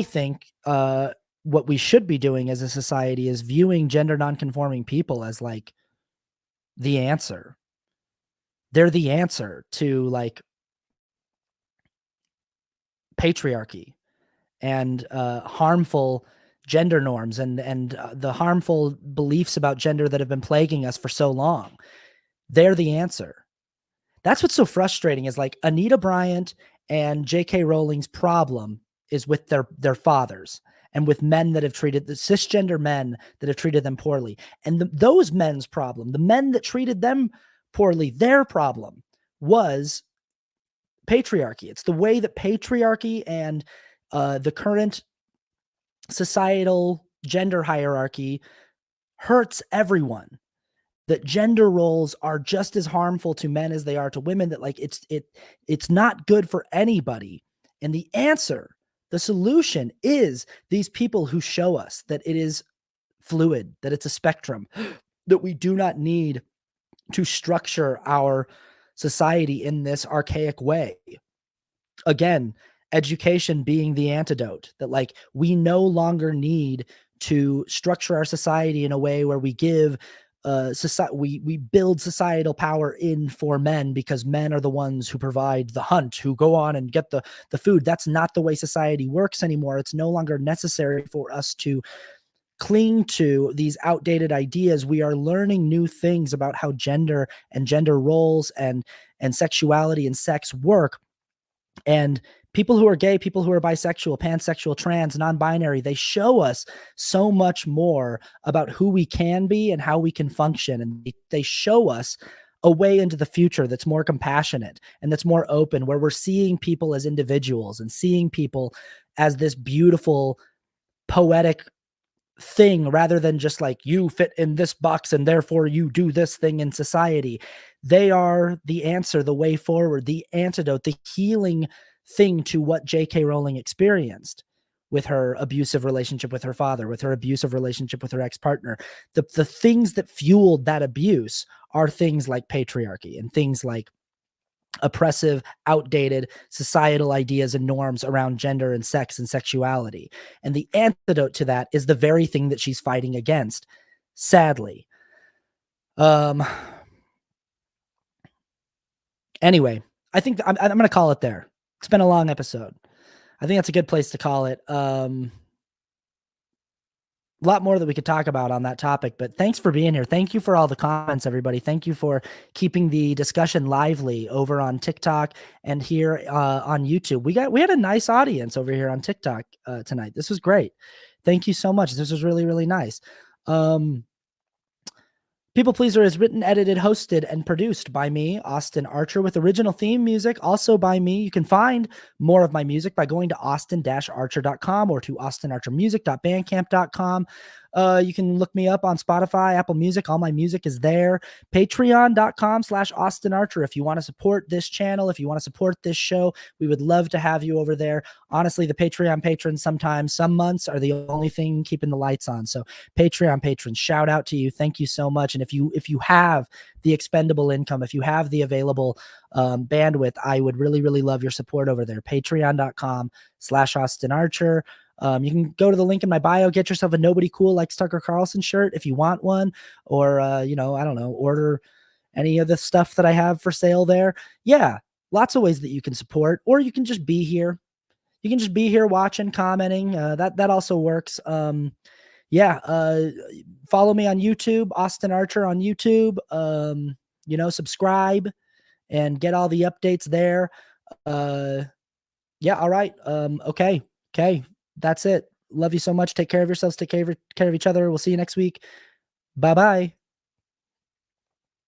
think what we should be doing as a society is viewing gender nonconforming people as like the answer. They're the answer to like patriarchy and harmful gender norms and the harmful beliefs about gender that have been plaguing us for so long. They're the answer. That's what's so frustrating is like Anita Bryant and J.K. Rowling's problem is with their fathers and with men that have treated the cisgender men that have treated them poorly. And those men's problem, the men that treated them poorly, their problem was patriarchy. It's the way that patriarchy and the current societal gender hierarchy hurts everyone. That gender roles are just as harmful to men as they are to women, that like it's not good for anybody. And the answer, the solution is these people who show us that it is fluid, that it's a spectrum, that we do not need to structure our society in this archaic way. Again, education being the antidote, that like we no longer need to structure our society in a way where we give we build societal power in for men because men are the ones who provide the hunt, who go on and get the food. That's not the way society works anymore. It's no longer necessary for us to cling to these outdated ideas. We are learning new things about how gender and gender roles and sexuality and sex work. And people who are gay, people who are bisexual, pansexual, trans, non-binary, they show us so much more about who we can be and how we can function. And they show us a way into the future that's more compassionate and that's more open, where we're seeing people as individuals and seeing people as this beautiful, poetic thing, rather than just like, you fit in this box and therefore you do this thing in society. They are the answer, the way forward, the antidote, the healing thing to what J.K. Rowling experienced with her abusive relationship with her father, with her abusive relationship with her ex-partner. The things that fueled that abuse are things like patriarchy and things like oppressive, outdated societal ideas and norms around gender and sex and sexuality. And the antidote to that is the very thing that she's fighting against, sadly. Anyway, I think I'm going to call it there. It's been a long episode. I think that's a good place to call it. A lot more that we could talk about on that topic, but thanks for being here. Thank you for all the comments, everybody. Thank you for keeping the discussion lively over on TikTok and here on YouTube. We had a nice audience over here on TikTok tonight. This was great. Thank you so much. This was really, really nice. People Pleaser is written, edited, hosted, and produced by me, Austin Archer, with original theme music also by me. You can find more of my music by going to austin-archer.com or to austinarchermusic.bandcamp.com. You can look me up on Spotify, Apple Music. All my music is there. Patreon.com/Austin Archer. If you want to support this channel, if you want to support this show, we would love to have you over there. Honestly, the Patreon patrons sometimes, some months, are the only thing keeping the lights on. So Patreon patrons, shout out to you. Thank you so much. And if you have the expendable income, if you have the available bandwidth, I would really, really love your support over there. Patreon.com/Austin Archer. You can go to the link in my bio, get yourself a Nobody Cool Likes Tucker Carlson shirt if you want one, or, I don't know, order any of the stuff that I have for sale there. Yeah, lots of ways that you can support, or you can just be here. You can just be here watching, commenting. That also works. Follow me on YouTube, Austin Archer on YouTube. Subscribe and get all the updates there. All right. Okay. That's it. Love you so much. Take care of yourselves. Take care of each other. We'll see you next week. Bye-bye.